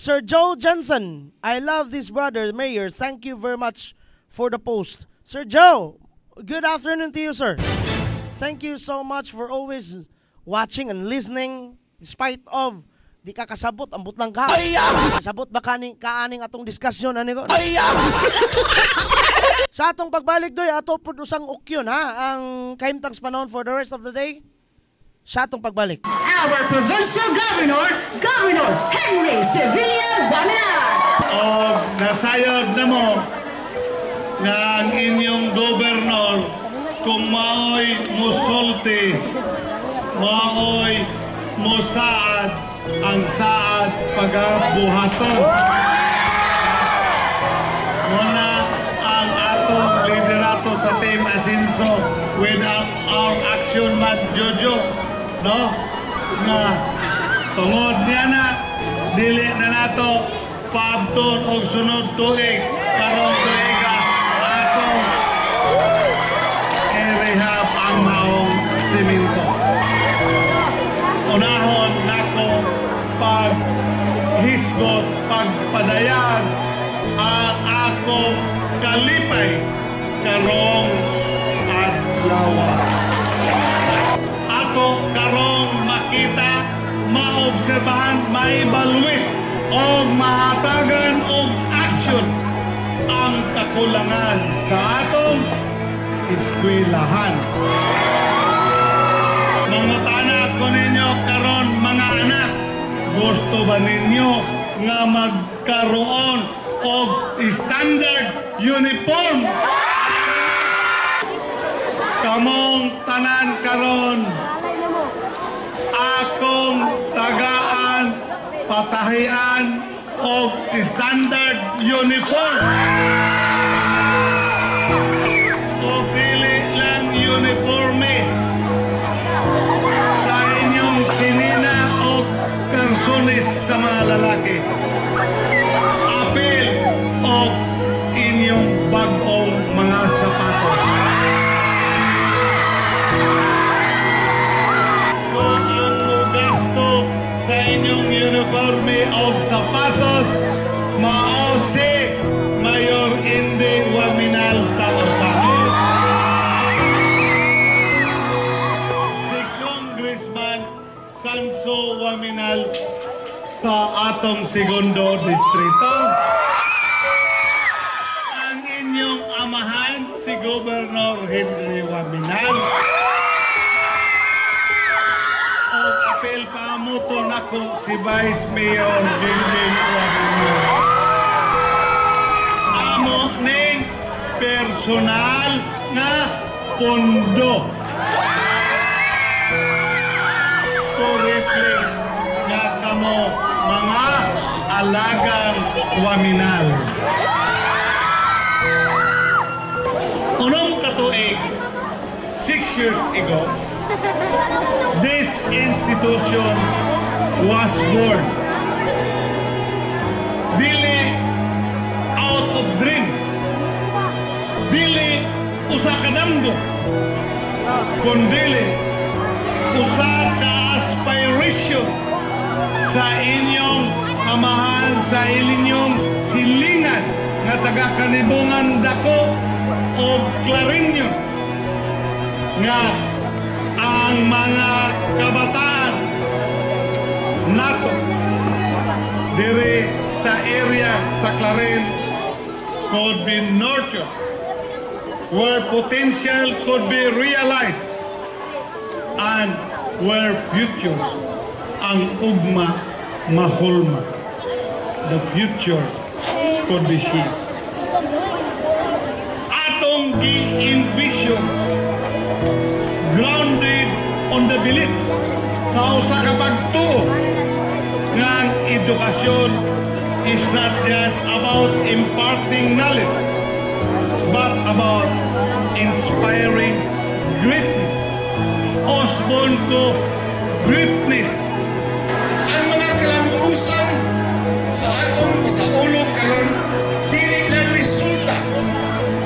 Sir Joe Johnson, I love this brother, Mayor. Thank you very much for the post. Sir Joe, good afternoon to you, sir. Thank you so much for always watching and listening despite of di ka kasabot ang butlang ka. Kasabot ba kaaning atong diskusyon ani ko? Sa atong pagbalik doy, ato pud usang ukyon ha, ang kahimtang panahon for the rest of the day. Sa atong pagbalik. Our Provincial Governor, Governor Henry Sevilla Waminal. Nasayod na mo na ang inyong gobernador kung maoy musulti, maoy musaad ang saad pagabuhaton. Muna ang atong liderato sa Team Asinso with our Action Man Jojo, no? nga tungod niya na dili na nato paabton og sunod tuig karong tuiga atong i-rehab ang maong simento. Unahon nako paghisgot, pagpadayag ang akong kalipay karong adlaw. Ako karong makita, maobserbahan, maibalwit o mahatagan og aksyon ang kakulangan sa atong eskwelahan. Mangutana ko ninyo karon mga anak, gusto ba ninyo nga magkaroon og standard uniform? Kamong tanan karon akong tagaan, patahian og standard uniform. O pili lang uniforme sa inyong sinina o personis sa mga lalaki. Apil o inyong bagong mga sapatos. So ang gasto sa inyong uniforme o sapatos mao si Mayor Indy Waminal sa Osakit. Si Congressman Sanso Waminal sa atong segundo distrito. Ang inyong amahan si Governor Henry Waminal. O apel pamuto nako si Vice Mayor Gilbin Waminal. Amo ning personal nga pondo. To reflect nga kamo mga alagang Waminal. Unong katuig, 6 years ago, this institution was born. Dili out of dream. Dili usa ka damgo. Kundili usa ka aspiration sa inyong amahan, sa inyong silingan nga taga-kanibungan dako o Clarinyo nga ang mga kabataan nato diri sa area sa Clarin could be nurtured, where potential could be realized, and where futures ang ugma mahulma. The future could be seen. Atong gi-envision grounded on the belief sa usa ka pagtuo nga ang edukasyon is not just about imparting knowledge but about inspiring greatness. Osborn to greatness. Ang mga kalampusan sa atong gisaulog karon dili lang resulta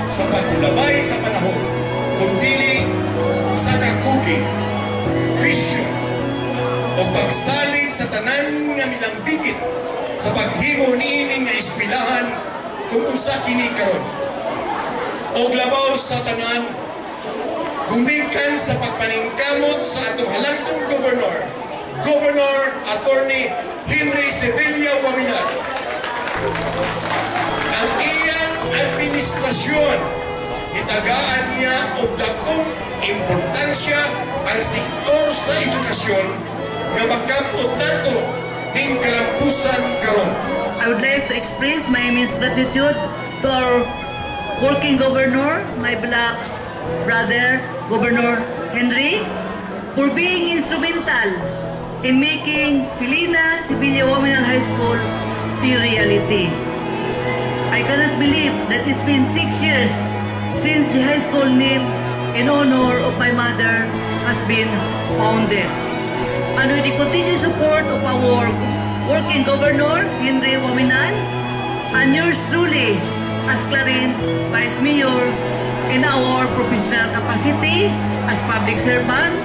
sa paglabay sa panahon, kundi sa kakugi, vision o pagsalig sa tanan nga minambigit sa paghimo niini nga eskwelahan kung unsa kini karon. O labaw sa tanan gumikan sa pagpaningkamot sa atong halantong Governor Attorney Henry Sevilla Waminal. Ang iyang administrasyon itagaan niya og dakong importansya ang sektor sa edukasyon nga magkamot nato ning kalampusan karon. I would like to express my immense gratitude to our working governor, my black brother, Governor Henry, for being instrumental in making Pilina Sevilla Waminal High School the reality. I cannot believe that it's been 6 years since the high school name in honor of my mother has been founded. And with the continued support of our working governor, Henry Waminan, and yours truly, as Clarence Vice Mayor, in our professional capacity as public servants,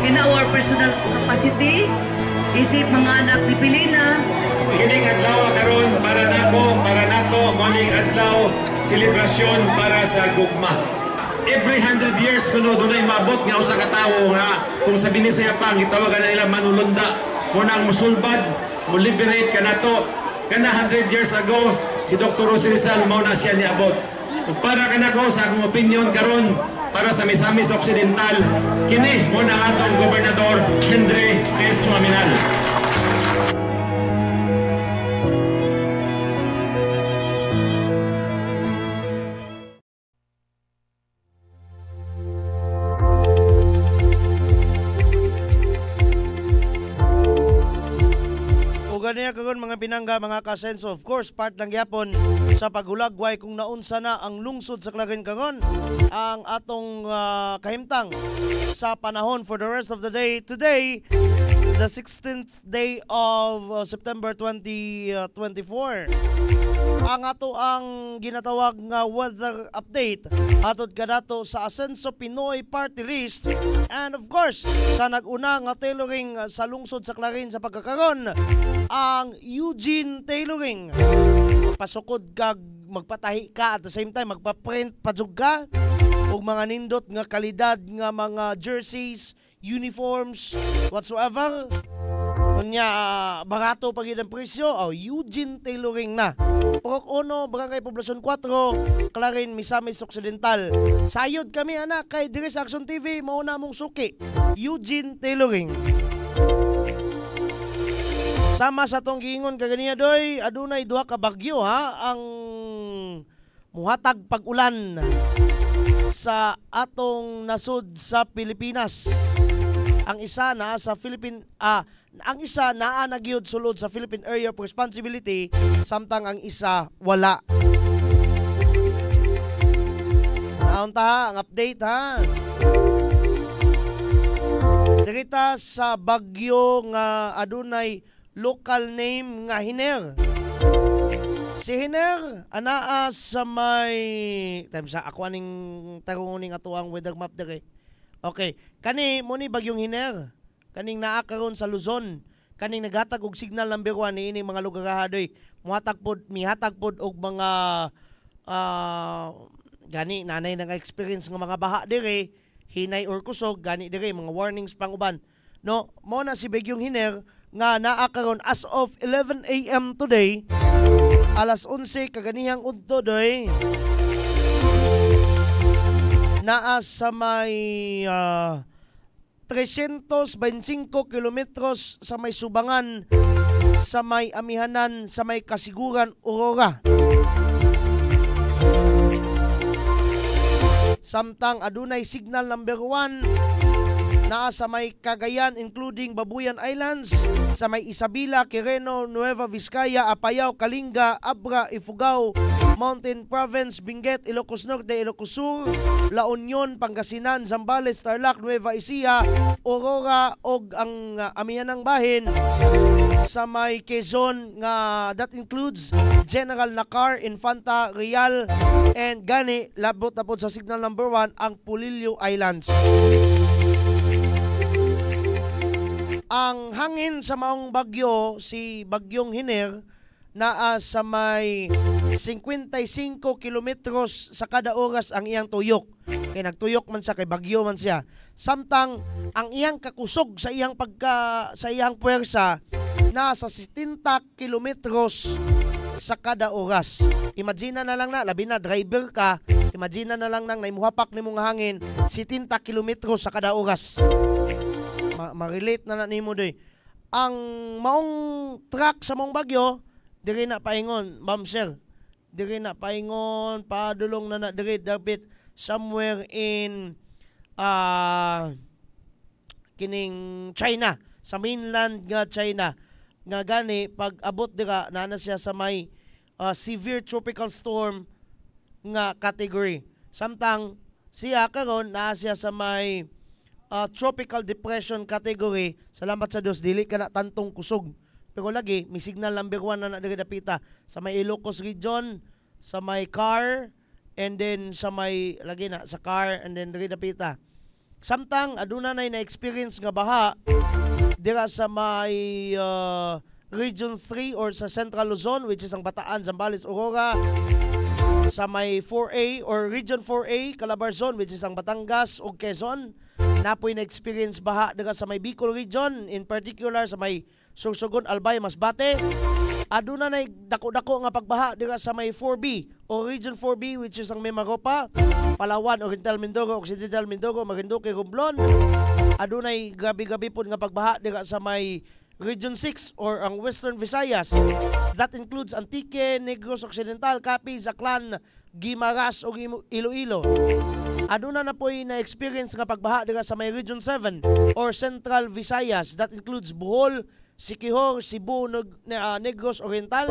in our personal capacity, isip mga anak ni Pilina. Kining adlaw karon para nato morning adlaw selebrasyon para sa gugma. Every 100 years kuno dunay maabot nga usa ka tawo nga kung sa Binisaya pa gitawagan nila manulunda mo nang musulbad mo liberate kanato kana 100 years ago si Dr. Jose Rizal mao na siya niabot. Ug para kanako sa akong opinion karon para sa Misamis Occidental kini mo na atong gobernador Henry S. Waminan. Ganiya kagon mga pinangga, mga kasenso, of course part lang gyapon sa pagulagway kung naunsa na ang lungsod sa Clarin kagon ang atong kahimtang sa panahon for the rest of the day. Today, the 16th day of September 2024. Ang ato ang ginatawag nga weather update atod kadato sa Asenso Pinoy Party List, and of course sa nag-una nga tailoring sa lungsod sa Clarin sa pagkakaron, ang Eugene Tailoring. Pasukod ka, magpatahi ka, at the same time magpa-print padzug ka og mga nindot nga kalidad nga mga jerseys, uniforms, whatsoever. Kunya barato pag ang presyo, Eugene Tailoring na. Purok 1, Barangay Poblacion 4, Clarin, Misamis Occidental. Sayod kami anak kay diri sa Action TV, mauna mong suki, Eugene Tailoring. Sama sa tong giingon kaganiya doy, adunay duha ka bagyo ang muhatag pag-ulan sa atong nasud sa Pilipinas. Ang isa naa sa ang isa naa nagyud sulod sa Philippine Area of Responsibility, samtang ang isa wala. Naunta ang update Dirita sa bagyo nga adunay local name nga Hiner. Si Hiner anaa sa may time sa ako aning tarungon ning ato ang weather map dire. Okay, kani mo ni bagyong Hiner. Kaning naa karon sa Luzon. Kaning naghatag og signal number 1 niini mga lugar hadoy. Mihatag pod og mga gani nanay nga experience nga mga baha dire, hinay or kusog gani dire mga warnings pang uban. No, mo na si bagyong Hiner nga naa karon as of 11 AM today, alas 11 kaganihang udto doy, naa sa may 325 kilometros sa may Subangan, sa may Amihanan, sa may Kasiguran, Aurora. Samtang adunay signal number 1 naa sa may Cagayan including Babuyan Islands, sa may Isabela, Quireno, Nueva Vizcaya, Apayao, Kalinga, Abra, Ifugao, Mountain Province, Benguet, Ilocos Norte, Ilocos Sur, La Union, Pangasinan, Zambales, Tarlac, Nueva Ecija, Aurora og ang Amihanang Bahin, sa may Quezon nga that includes General Nakar, Infanta, Real, and gani labot na po sa signal number 1 ang Pulilio Islands. Ang hangin sa maong bagyo, si bagyong Hiner, naa sa may 55 kilometros sa kada oras ang iyang tuyok. Kay nagtuyok man siya, kay bagyo man siya. Samtang ang iyang kakusog sa iyang puwersa nasa 70 kilometros sa kada oras. Imagine na lang na, labi na driver ka, imagine na lang nang naimuhapak ni mong hangin 70 kilometros sa kada oras. Ma-relate na nimo doy. Ang maong truck sa maong bagyo, diri na paingon, ma'am sir. Diri na paingon, padulong na diri dapat somewhere in kining China, sa mainland nga China. Nga gani pag abot dira na siya sa may severe tropical storm nga category. Samtang siya karon na siya sa may tropical depression category. Salamat sa Dios, dili ka na tantong kusog. Pero lagi, may signal number 1 na diri dapita sa may Ilocos region, sa may Car, and then sa may lagi na sa Car, and then diri dapita. Samtang aduna na experience nga baha dira sa may Region 3 or sa Central Luzon, which is ang Bataan, Zambales, Aurora, sa may 4A or Region 4A, Calabarzon, which is ang Batangas o Quezon. Napoy na experience baha dira sa may Bicol region, in particular sa may Sorsogon, Albay, Masbate. Aduna na dako-dako nga pagbaha dira sa may 4B o Region 4B, which is ang Mimaropa, Palawan, Oriental Mindoro, Occidental Mindoro, Marinduque, Romblon. Adunay grabe-grabe po nga pagbaha dira sa may Region 6 or ang Western Visayas. That includes Antique, Negros Occidental, Capi, Zaclan, Guimaras o Iloilo. Aduna na po na-experience nga pagbaha dira sa may Region 7 or Central Visayas. That includes Bohol, Siquijor, Cebu, Negros Oriental.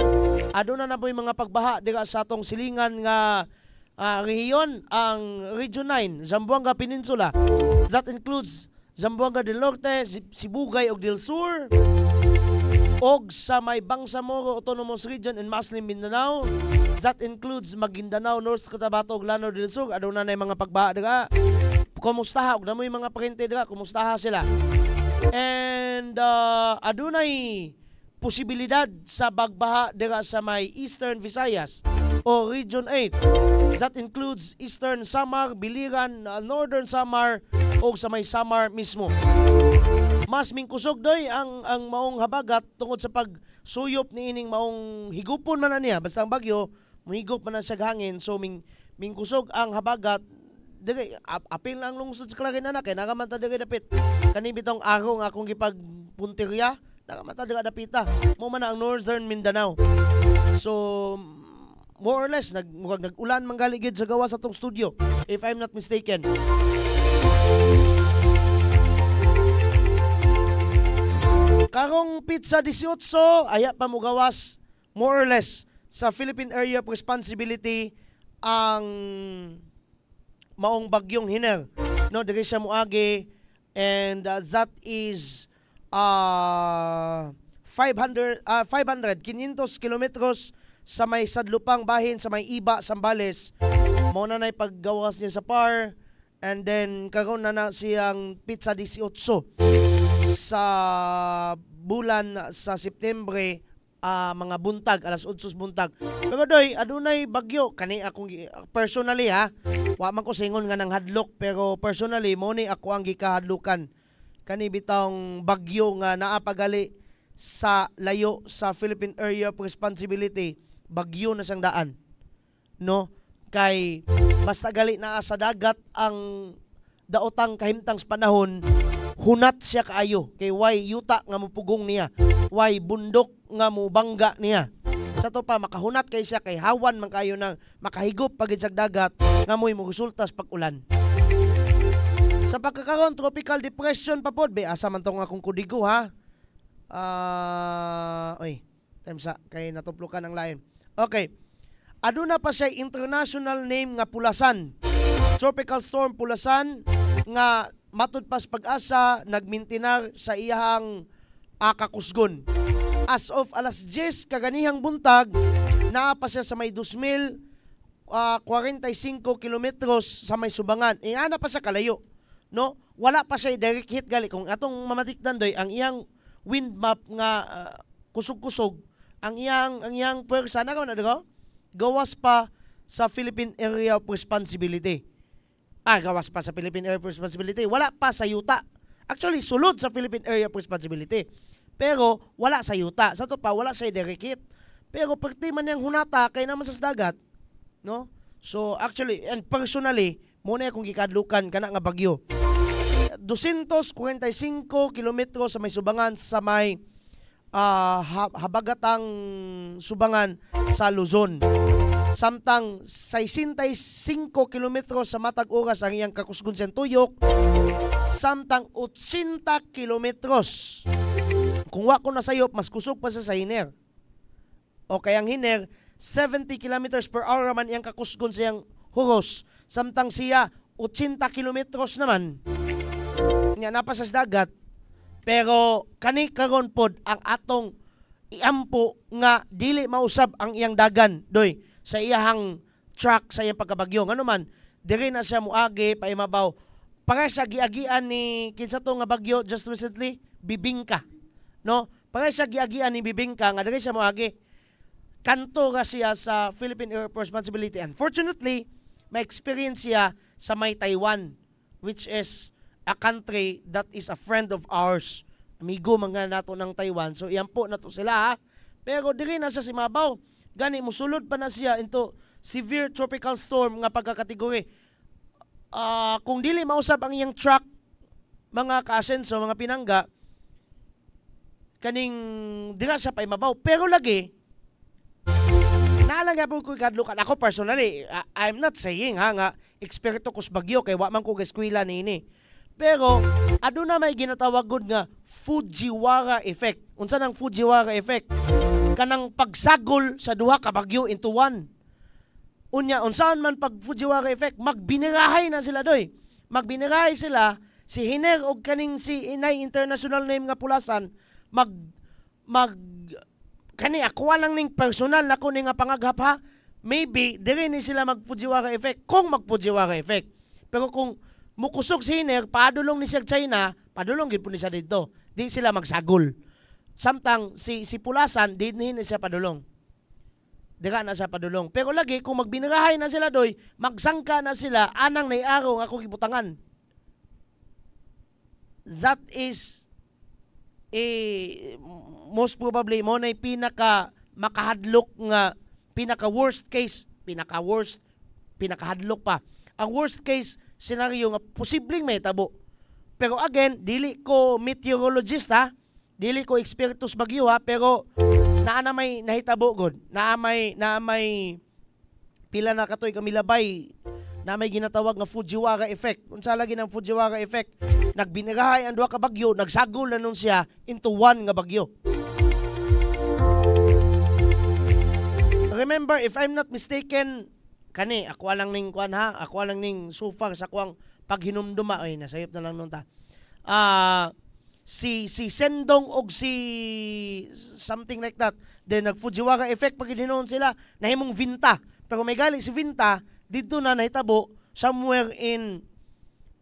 Aduna na po mga pagbaha dira sa atong silingan nga rehiyon, ang Region 9, Zamboanga Peninsula. That includes Zamboanga del Norte, Sibugay ug del Sur, og sa may Bangsamoro Autonomous Region in Muslim Mindanao. That includes Maguindanao, North Cotabato ug Lanao del Sur. Aduna na mga pagbaha dira. Kumustaha og namoy mga parente dira, kumustaha sila. And adunay posibilidad sa bagbaha dira sa may Eastern Visayas o Region 8. That includes Eastern Samar, Biliran, Northern Samar o sa may Samar mismo. Mas mingkusog doy ang maong habagat tungod sa pagsuyop ni ining maong higupon man na niya. Basta ang bagyo, mahigop man na sa hangin. So mingkusog ang habagat. Dili, apil lang lungsod sa Clarin na kay nakamanta diri dapit. Kani bitong araw nga akong gipagpuntirya, nakamanta diri dapita. Mo man ang Northern Mindanao. So more or less nag-ulan manggaligid sa gawa sa tong studio, if I'm not mistaken. Karong pizza 18 aya pa mo gawas more or less sa Philippine Area of Responsibility ang maong bagyong Hiner, no, diri sa Muagi, and that is 500 kilometros sa may Sadlupang bahin sa may Iba, Sambales. Mao na nay paggawas niya sa PAR, and then karon na siyang pizza 18 sa bulan sa Septembre, mga buntag, alas 8 buntag. Pero doy, adunay bagyo kani akong personally wa man ko singon nga nang hadlok, pero personally mo ni ako ang gikahadlukan kani bitawng bagyo nga naapagali sa layo sa Philippine Area of Responsibility. Bagyo na sang daan, no, kay basta gali na sa dagat ang daotang kahimtang sa panahon, hunat siya kaayo kay way yuta nga mupugong niya, way bundok nga mubangga niya. Sa to pa makahunat kay siya kay hawan man kayo nang makahigop pagid sa dagat nga moy moresulta sa pag-ulan. Sa pagkakaroon tropical depression pa pod, be asa man tong akong kudigo ha. Time sa kay natuplukan ang lain. Okay. Aduna pa siya international name nga Pulasan. Tropical storm Pulasan nga matud pas pag-asa nagmintinar sa iyahang kakusgon. As of alas 10 kaganihang buntag, naa pa siya sa may 2,045 kilometros sa may Subangan. Ana pa siya kalayo, no? Wala pa siya direct hit gali kung atong mamatikdan doy ang iyang wind map nga kusog-kusog, ang iyang pwersa na gawas pa sa Philippine Area of Responsibility. Gawas pa sa Philippine Area of Responsibility. Wala pa sa yuta. Actually, sulod sa Philippine Area of Responsibility. Pero wala sa yuta. Sa to pa, wala sa direct hit. Pero perti man yung hunata, kay naman sa dagat. No? So, actually, and personally, muna akong gikadlukan kana nga bagyo. 245 kilometro sa may Subangan sa may habagatang Subangan sa Luzon. Samtang 65 kilometro sa matag oras ang iyang kakusgon sa tuyok. Samtang 80 kilometros. Kung wa ko nasayop, mas kusog pa sa Hiner. O kayang Hiner, 70 kilometers per hour man iyang kakusgon sa iyang huros. Samtang siya, 80 kilometros naman nga napasas dagat, pero kani karon pod ang atong iampo nga dili mausab ang iyang dagan doy sa iyahang truck sa iyang pagkabagyo. Ngano man, diri na siya muagi paimabaw. Para sa giagian ni kinsa to nga bagyo just recently, Bibingka. No? Para sa giagian ni Bibingka nga diri siya muagi. Kanto ra siya sa Philippine Air Responsibility. Unfortunately, may experience siya sa may Taiwan, which is a country that is a friend of ours. Amigo mga nato ng Taiwan. So iyan po nato sila ha. Pero diri na sa simabaw. Gani musulod pa na siya into severe tropical storm nga pagkakategory. Kung dili mausab ang iyang truck, mga kaasenso, mga pinangga, kaning dira siya pa imabaw. Pero lagi, naalala po ko kadlukan. Ako personally, I'm not saying nga eksperto ko sa bagyo kay wa man ko eskwela niini. Pero aduna may ginatawag gud nga Fujiwara effect. Unsa nang Fujiwara effect? Kanang pagsagol sa duha ka bagyo into one. Unya unsaon man pag Fujiwara effect, magbinirahay na sila doy. Magbinirahay sila si Hiner og kaning si Inay international name nga pulasan kani ako lang ning personal nako ning nga pangaghap ha. Maybe diri ni sila mag Fujiwara effect kung mag Fujiwara effect. Pero kung mukusog si Hiner, padulong ni Sir China, padulong gid po ni siya dito. Di sila magsagol. Samtang si Pulasan, di ni siya padulong. Dira na siya padulong. Pero lagi, kung magbinirahay na sila doy, magsangka na sila, anang naiaraw nga akong ibutangan. That is most probably mo na pinaka makahadlok nga pinaka worst case, pinakahadlok pa. Ang worst case senaryo nga posibleng may tabo. Pero again, dili ko meteorologist ha, dili ko eksperto sa bagyo ha, pero naa na may nahitabo god, naa may pila na katoy kamilabay na may ginatawag nga Fujiwara effect. Unsa lagi ng Fujiwara effect? Nagbinirahay ang duha ka bagyo, nagsagol na nun siya into one nga bagyo. Remember, if I'm not mistaken, kani ako lang ning kuan ha, ako lang ning so far sa kuang paghinumduma ay nasayop na lang nun ta. Si Sendong og si something like that, then nag Fujiwara effect pag hinuon sila nahimong Vinta. Pero may gali si Vinta dito na nahitabo somewhere in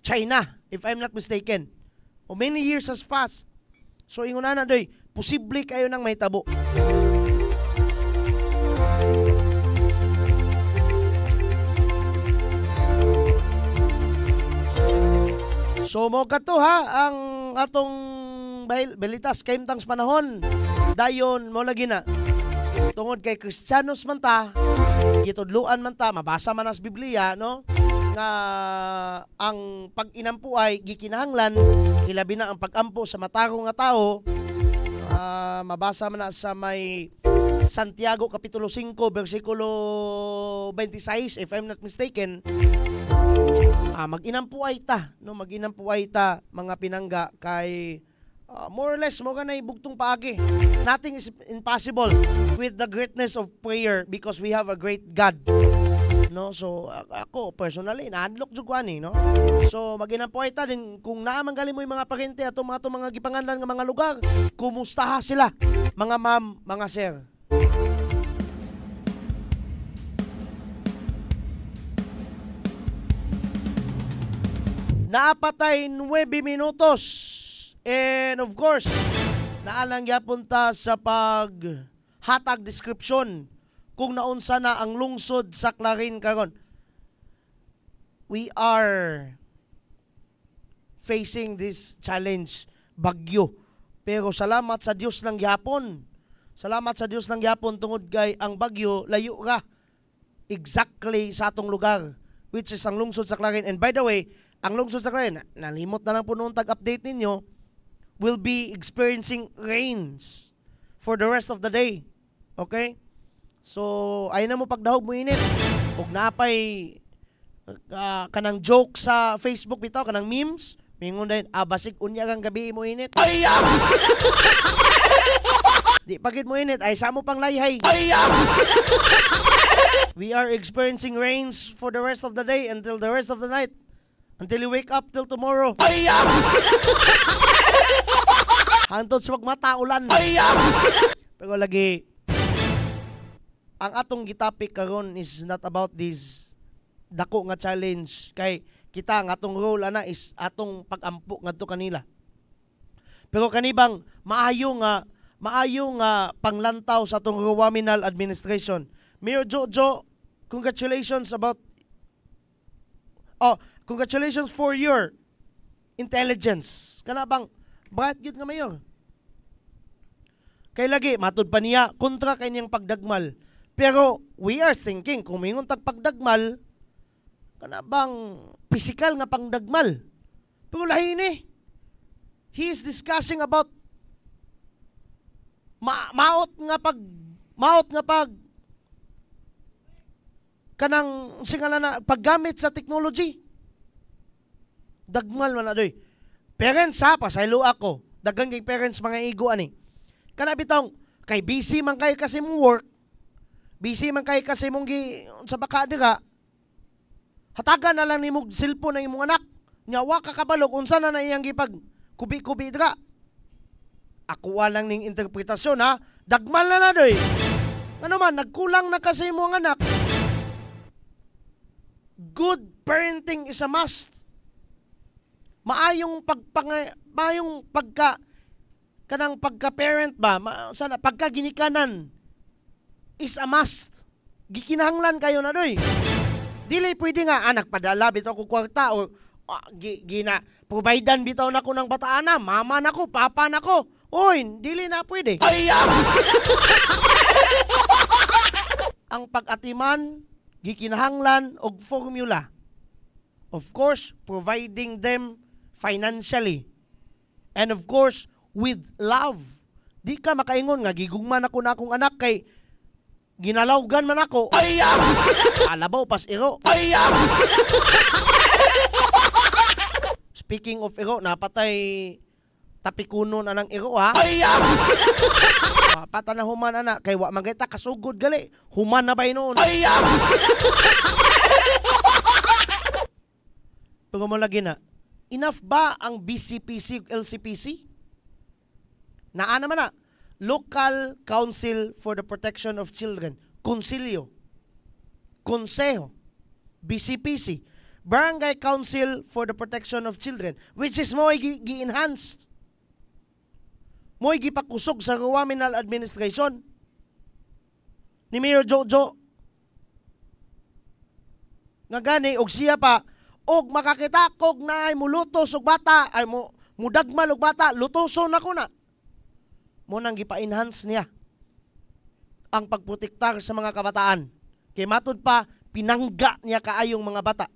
China, if I'm not mistaken. O many years has passed. So ingon na doy, posible kayo nang mahitabo. So mo kato ha ang atong balitas kaimtangs panahon. Dayon mo lagi na. Tungod kay Kristiyanos man ta, gitudluan man ta, mabasa man as Biblia, no? Nga ang pag-inampo ay gikinahanglan, ilabi na ang pag-ampo sa matarong nga tao. Mabasa man na sa may Santiago Kapitulo 5 versikulo 26 if I'm not mistaken. Mag-inampuay ta, no? Mag-inampuay ta mga pinangga kay more or less mo ganay bugtong paagi. Nothing is impossible with the greatness of prayer because we have a great God. No? So ako personally na-unlock jud ko ani, no? So mag-inampuay ta din kung naamang gali mo yung mga parente ato mga gipanganlan nga mga lugar. Kumusta sila? Mga ma'am, mga sir. Naapatay 9 minutos. And of course, naalang yapon ta sa paghatag description kung naunsa na ang lungsod sa Clarin karon. We are facing this challenge, bagyo. Pero salamat sa Dios lang gyapon. Salamat sa Dios lang gyapon tungod kay ang bagyo layo ra exactly sa atong lugar, which is ang lungsod sa Clarin. And by the way, ang lungsod sa Clarin, nalimot na lang po noong tag-update ninyo, will be experiencing rains for the rest of the day. Okay? So, ayun na mo pagdahog mo init. Huwag napay kanang joke sa Facebook bitaw, kanang memes. Mingon din, basig unya kang gabi mo init. Di pagid mo init, ay samo pang layhay. We are experiencing rains for the rest of the day until the rest of the night. Until you wake up till tomorrow. Hantod sa magmata ulan. Pero lagi, ang atong gitapik karon is not about this dako nga challenge. Kay kita nga atong role ana is atong pagampo ngadto kanila. Pero kanibang maayo nga panglantaw sa atong Ruwaminal administration. Mayor Jojo, congratulations for your intelligence. Kana bang bright gyud nga mayor. Kay lagi matud pa niya kontra kay niyang pagdagmal. Pero we are thinking kung mingon tag pagdagmal kana bang physical nga pangdagmal. Pero lahi ni. He is discussing about maot nga pag kanang singala na paggamit sa technology. Dagmal man na doy. Parents ha, pasaylo ako. Dagang kay parents mga igo ani. Kana bitong kay busy man kay kasi mong work. Busy man kay kasi mong sa baka dira. Hatagan na lang nimo cellphone na imong anak. Nya wa ka kabalog unsa na iyang gipag kubi-kubi dira. Ako walang ning interpretasyon ha. Dagmal na doy. Ano man nagkulang na kasi imong anak. Good parenting is a must. Maayong pagka-parent ba, sana pagka ginikanan is a must. Gikinahanglan kayo na doy. Dili pwede nga anak padala bitaw ko kwarta o gina providean bitaw nako ng bataana, mama nako, papa nako. Oy, dili na pwede. Ang pag-atiman gikinahanglan og formula. Of course, providing them financially. And of course, with love. Di ka makaingon nga gigugman ako na akong anak kay ginalawgan man ako. Alabaw pas iro. Speaking of iro, napatay tapikuno na ng iro ha. Pata na human anak kay wa magita kasugod gali. Human na ba noon? Pero mo lagi na, enough ba ang BCPC, LCPC? Naa naman na, Local Council for the Protection of Children, Konsilyo, Konseho, BCPC, Barangay Council for the Protection of Children, which is mo gi-enhanced. Mo gipakusog sa Ruwaminal administration ni Mayor Jojo. Nga gani, og siya pa, og makakitakog na ay mulutos og bata, ay mudagmal og bata, lutoso na ko na. Mo nang gipa-enhance niya ang pagprotektar sa mga kabataan. Kay matud pa, pinangga niya kaayong mga bata.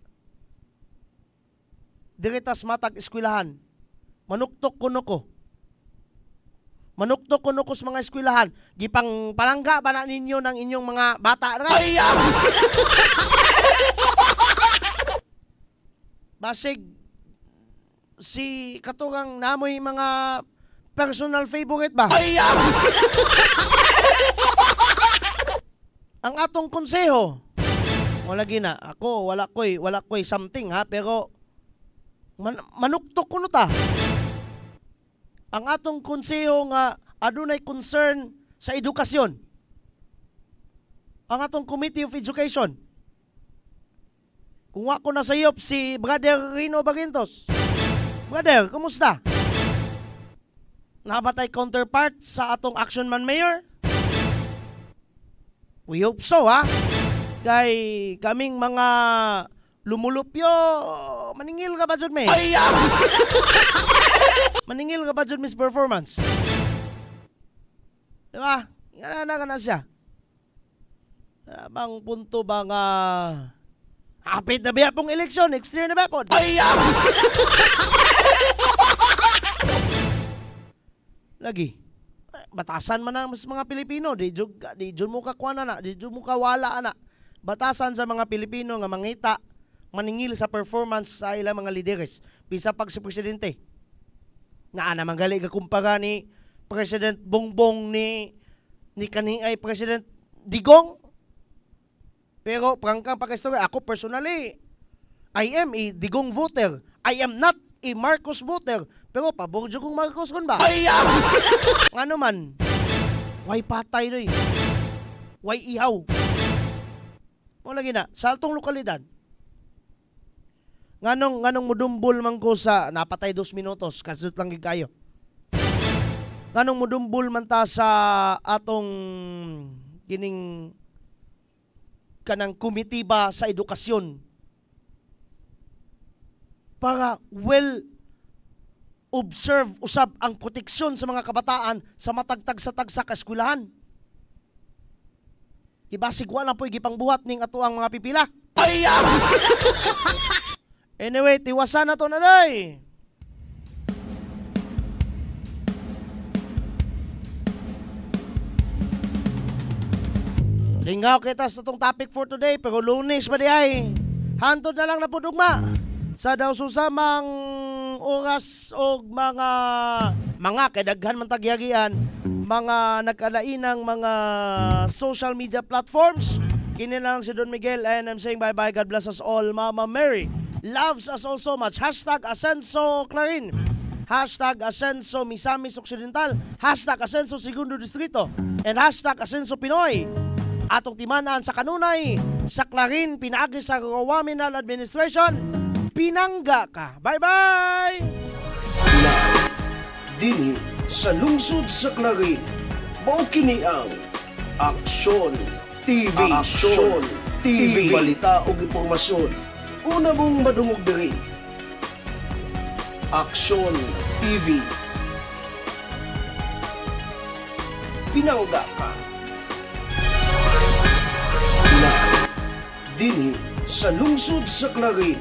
Diritas matag eskwelahan, manuktok kuno ko. Manuktok kuno ko sa mga eskwelahan, gipang palangga ba na ninyo ng inyong mga bata? Basig si katurang namoy mga personal favorite ba? Ang atong konseho. Wala gina, ako wala koy something ha, pero manuktok kuno ta. Ang atong konseho nga adunay concern sa edukasyon. Ang atong Committee of Education. Kung ako nasayop si Brother Rino Bagintos. Brother, kumusta? Nabatay counterpart sa atong Action Man Mayor? We hope so, ha? Kay kaming mga lumulupyo, maningil ka ba dyan, may? Maningil ka ba dyan, Miss Performance? Diba? Yan na siya. Bang punto ba nga hapit na biya pong eleksyon, next year na ba po? Lagi. Batasan man na sa mga Pilipino. Di dyan mo kakwana na. Di dyan mo kawala na. Batasan sa mga Pilipino nga mangita, maningil sa performance sa ilang mga lideres. Bisa pag si Presidente. Nga naman gali ka kumpara ni President Bongbong ni kani ay President Digong. Pero prangkang pagkastorya, ako personally, I am a Digong voter. I am not a Marcos voter. Pero pabor dyan kong Marcos kun ba? Ano man? Why patay doy? Why ihaw? Wala gina, sa altong lokalidad. Nganong mudumbol man ko sa napatay 2 minutos, kasut lang gid kayo. Nganong mudumbol man ta sa atong kining kanang komitiba sa edukasyon para observe usab ang proteksyon sa mga kabataan sa matagtag sa tagsa ka eskwelahan. Ibasig wala po gipangbuhat ning ato ang mga pipila. Anyway, tiwasan na to na day. Lingaw kita sa itong topic for today, pero Lunes ba di ay? Hantod na lang na po dugma. Sa daw susamang oras o mga kadaghan man tagyagian, mga nagkalainang mga social media platforms. Kini lang si Don Miguel and I'm saying bye-bye. God bless us all. Mama Mary loves us all so much. Hashtag Asenso Clarin. Hashtag Asenso Misamis Occidental. Hashtag Asenso Segundo Distrito. And hashtag Asenso Pinoy. Atong timanan sa kanunay, sa Clarin, pinaagi sa Rawaminal Administration, pinangga ka. Bye-bye! Dini sa lungsod sa Clarin, mao kini ang Aksyon TV. Aksyon TV. Balita o impormasyon. Una mong madungog diri. Aksyon TV. Pinangga ka. Dini sa lungsod sa Clarin,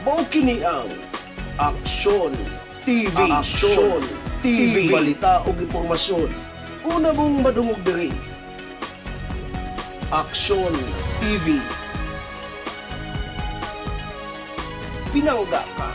mao kini ang Aksyon TV. Aksyon TV. Balita o impormasyon. Una mong madungog diri. Aksyon TV. Pinangga ka.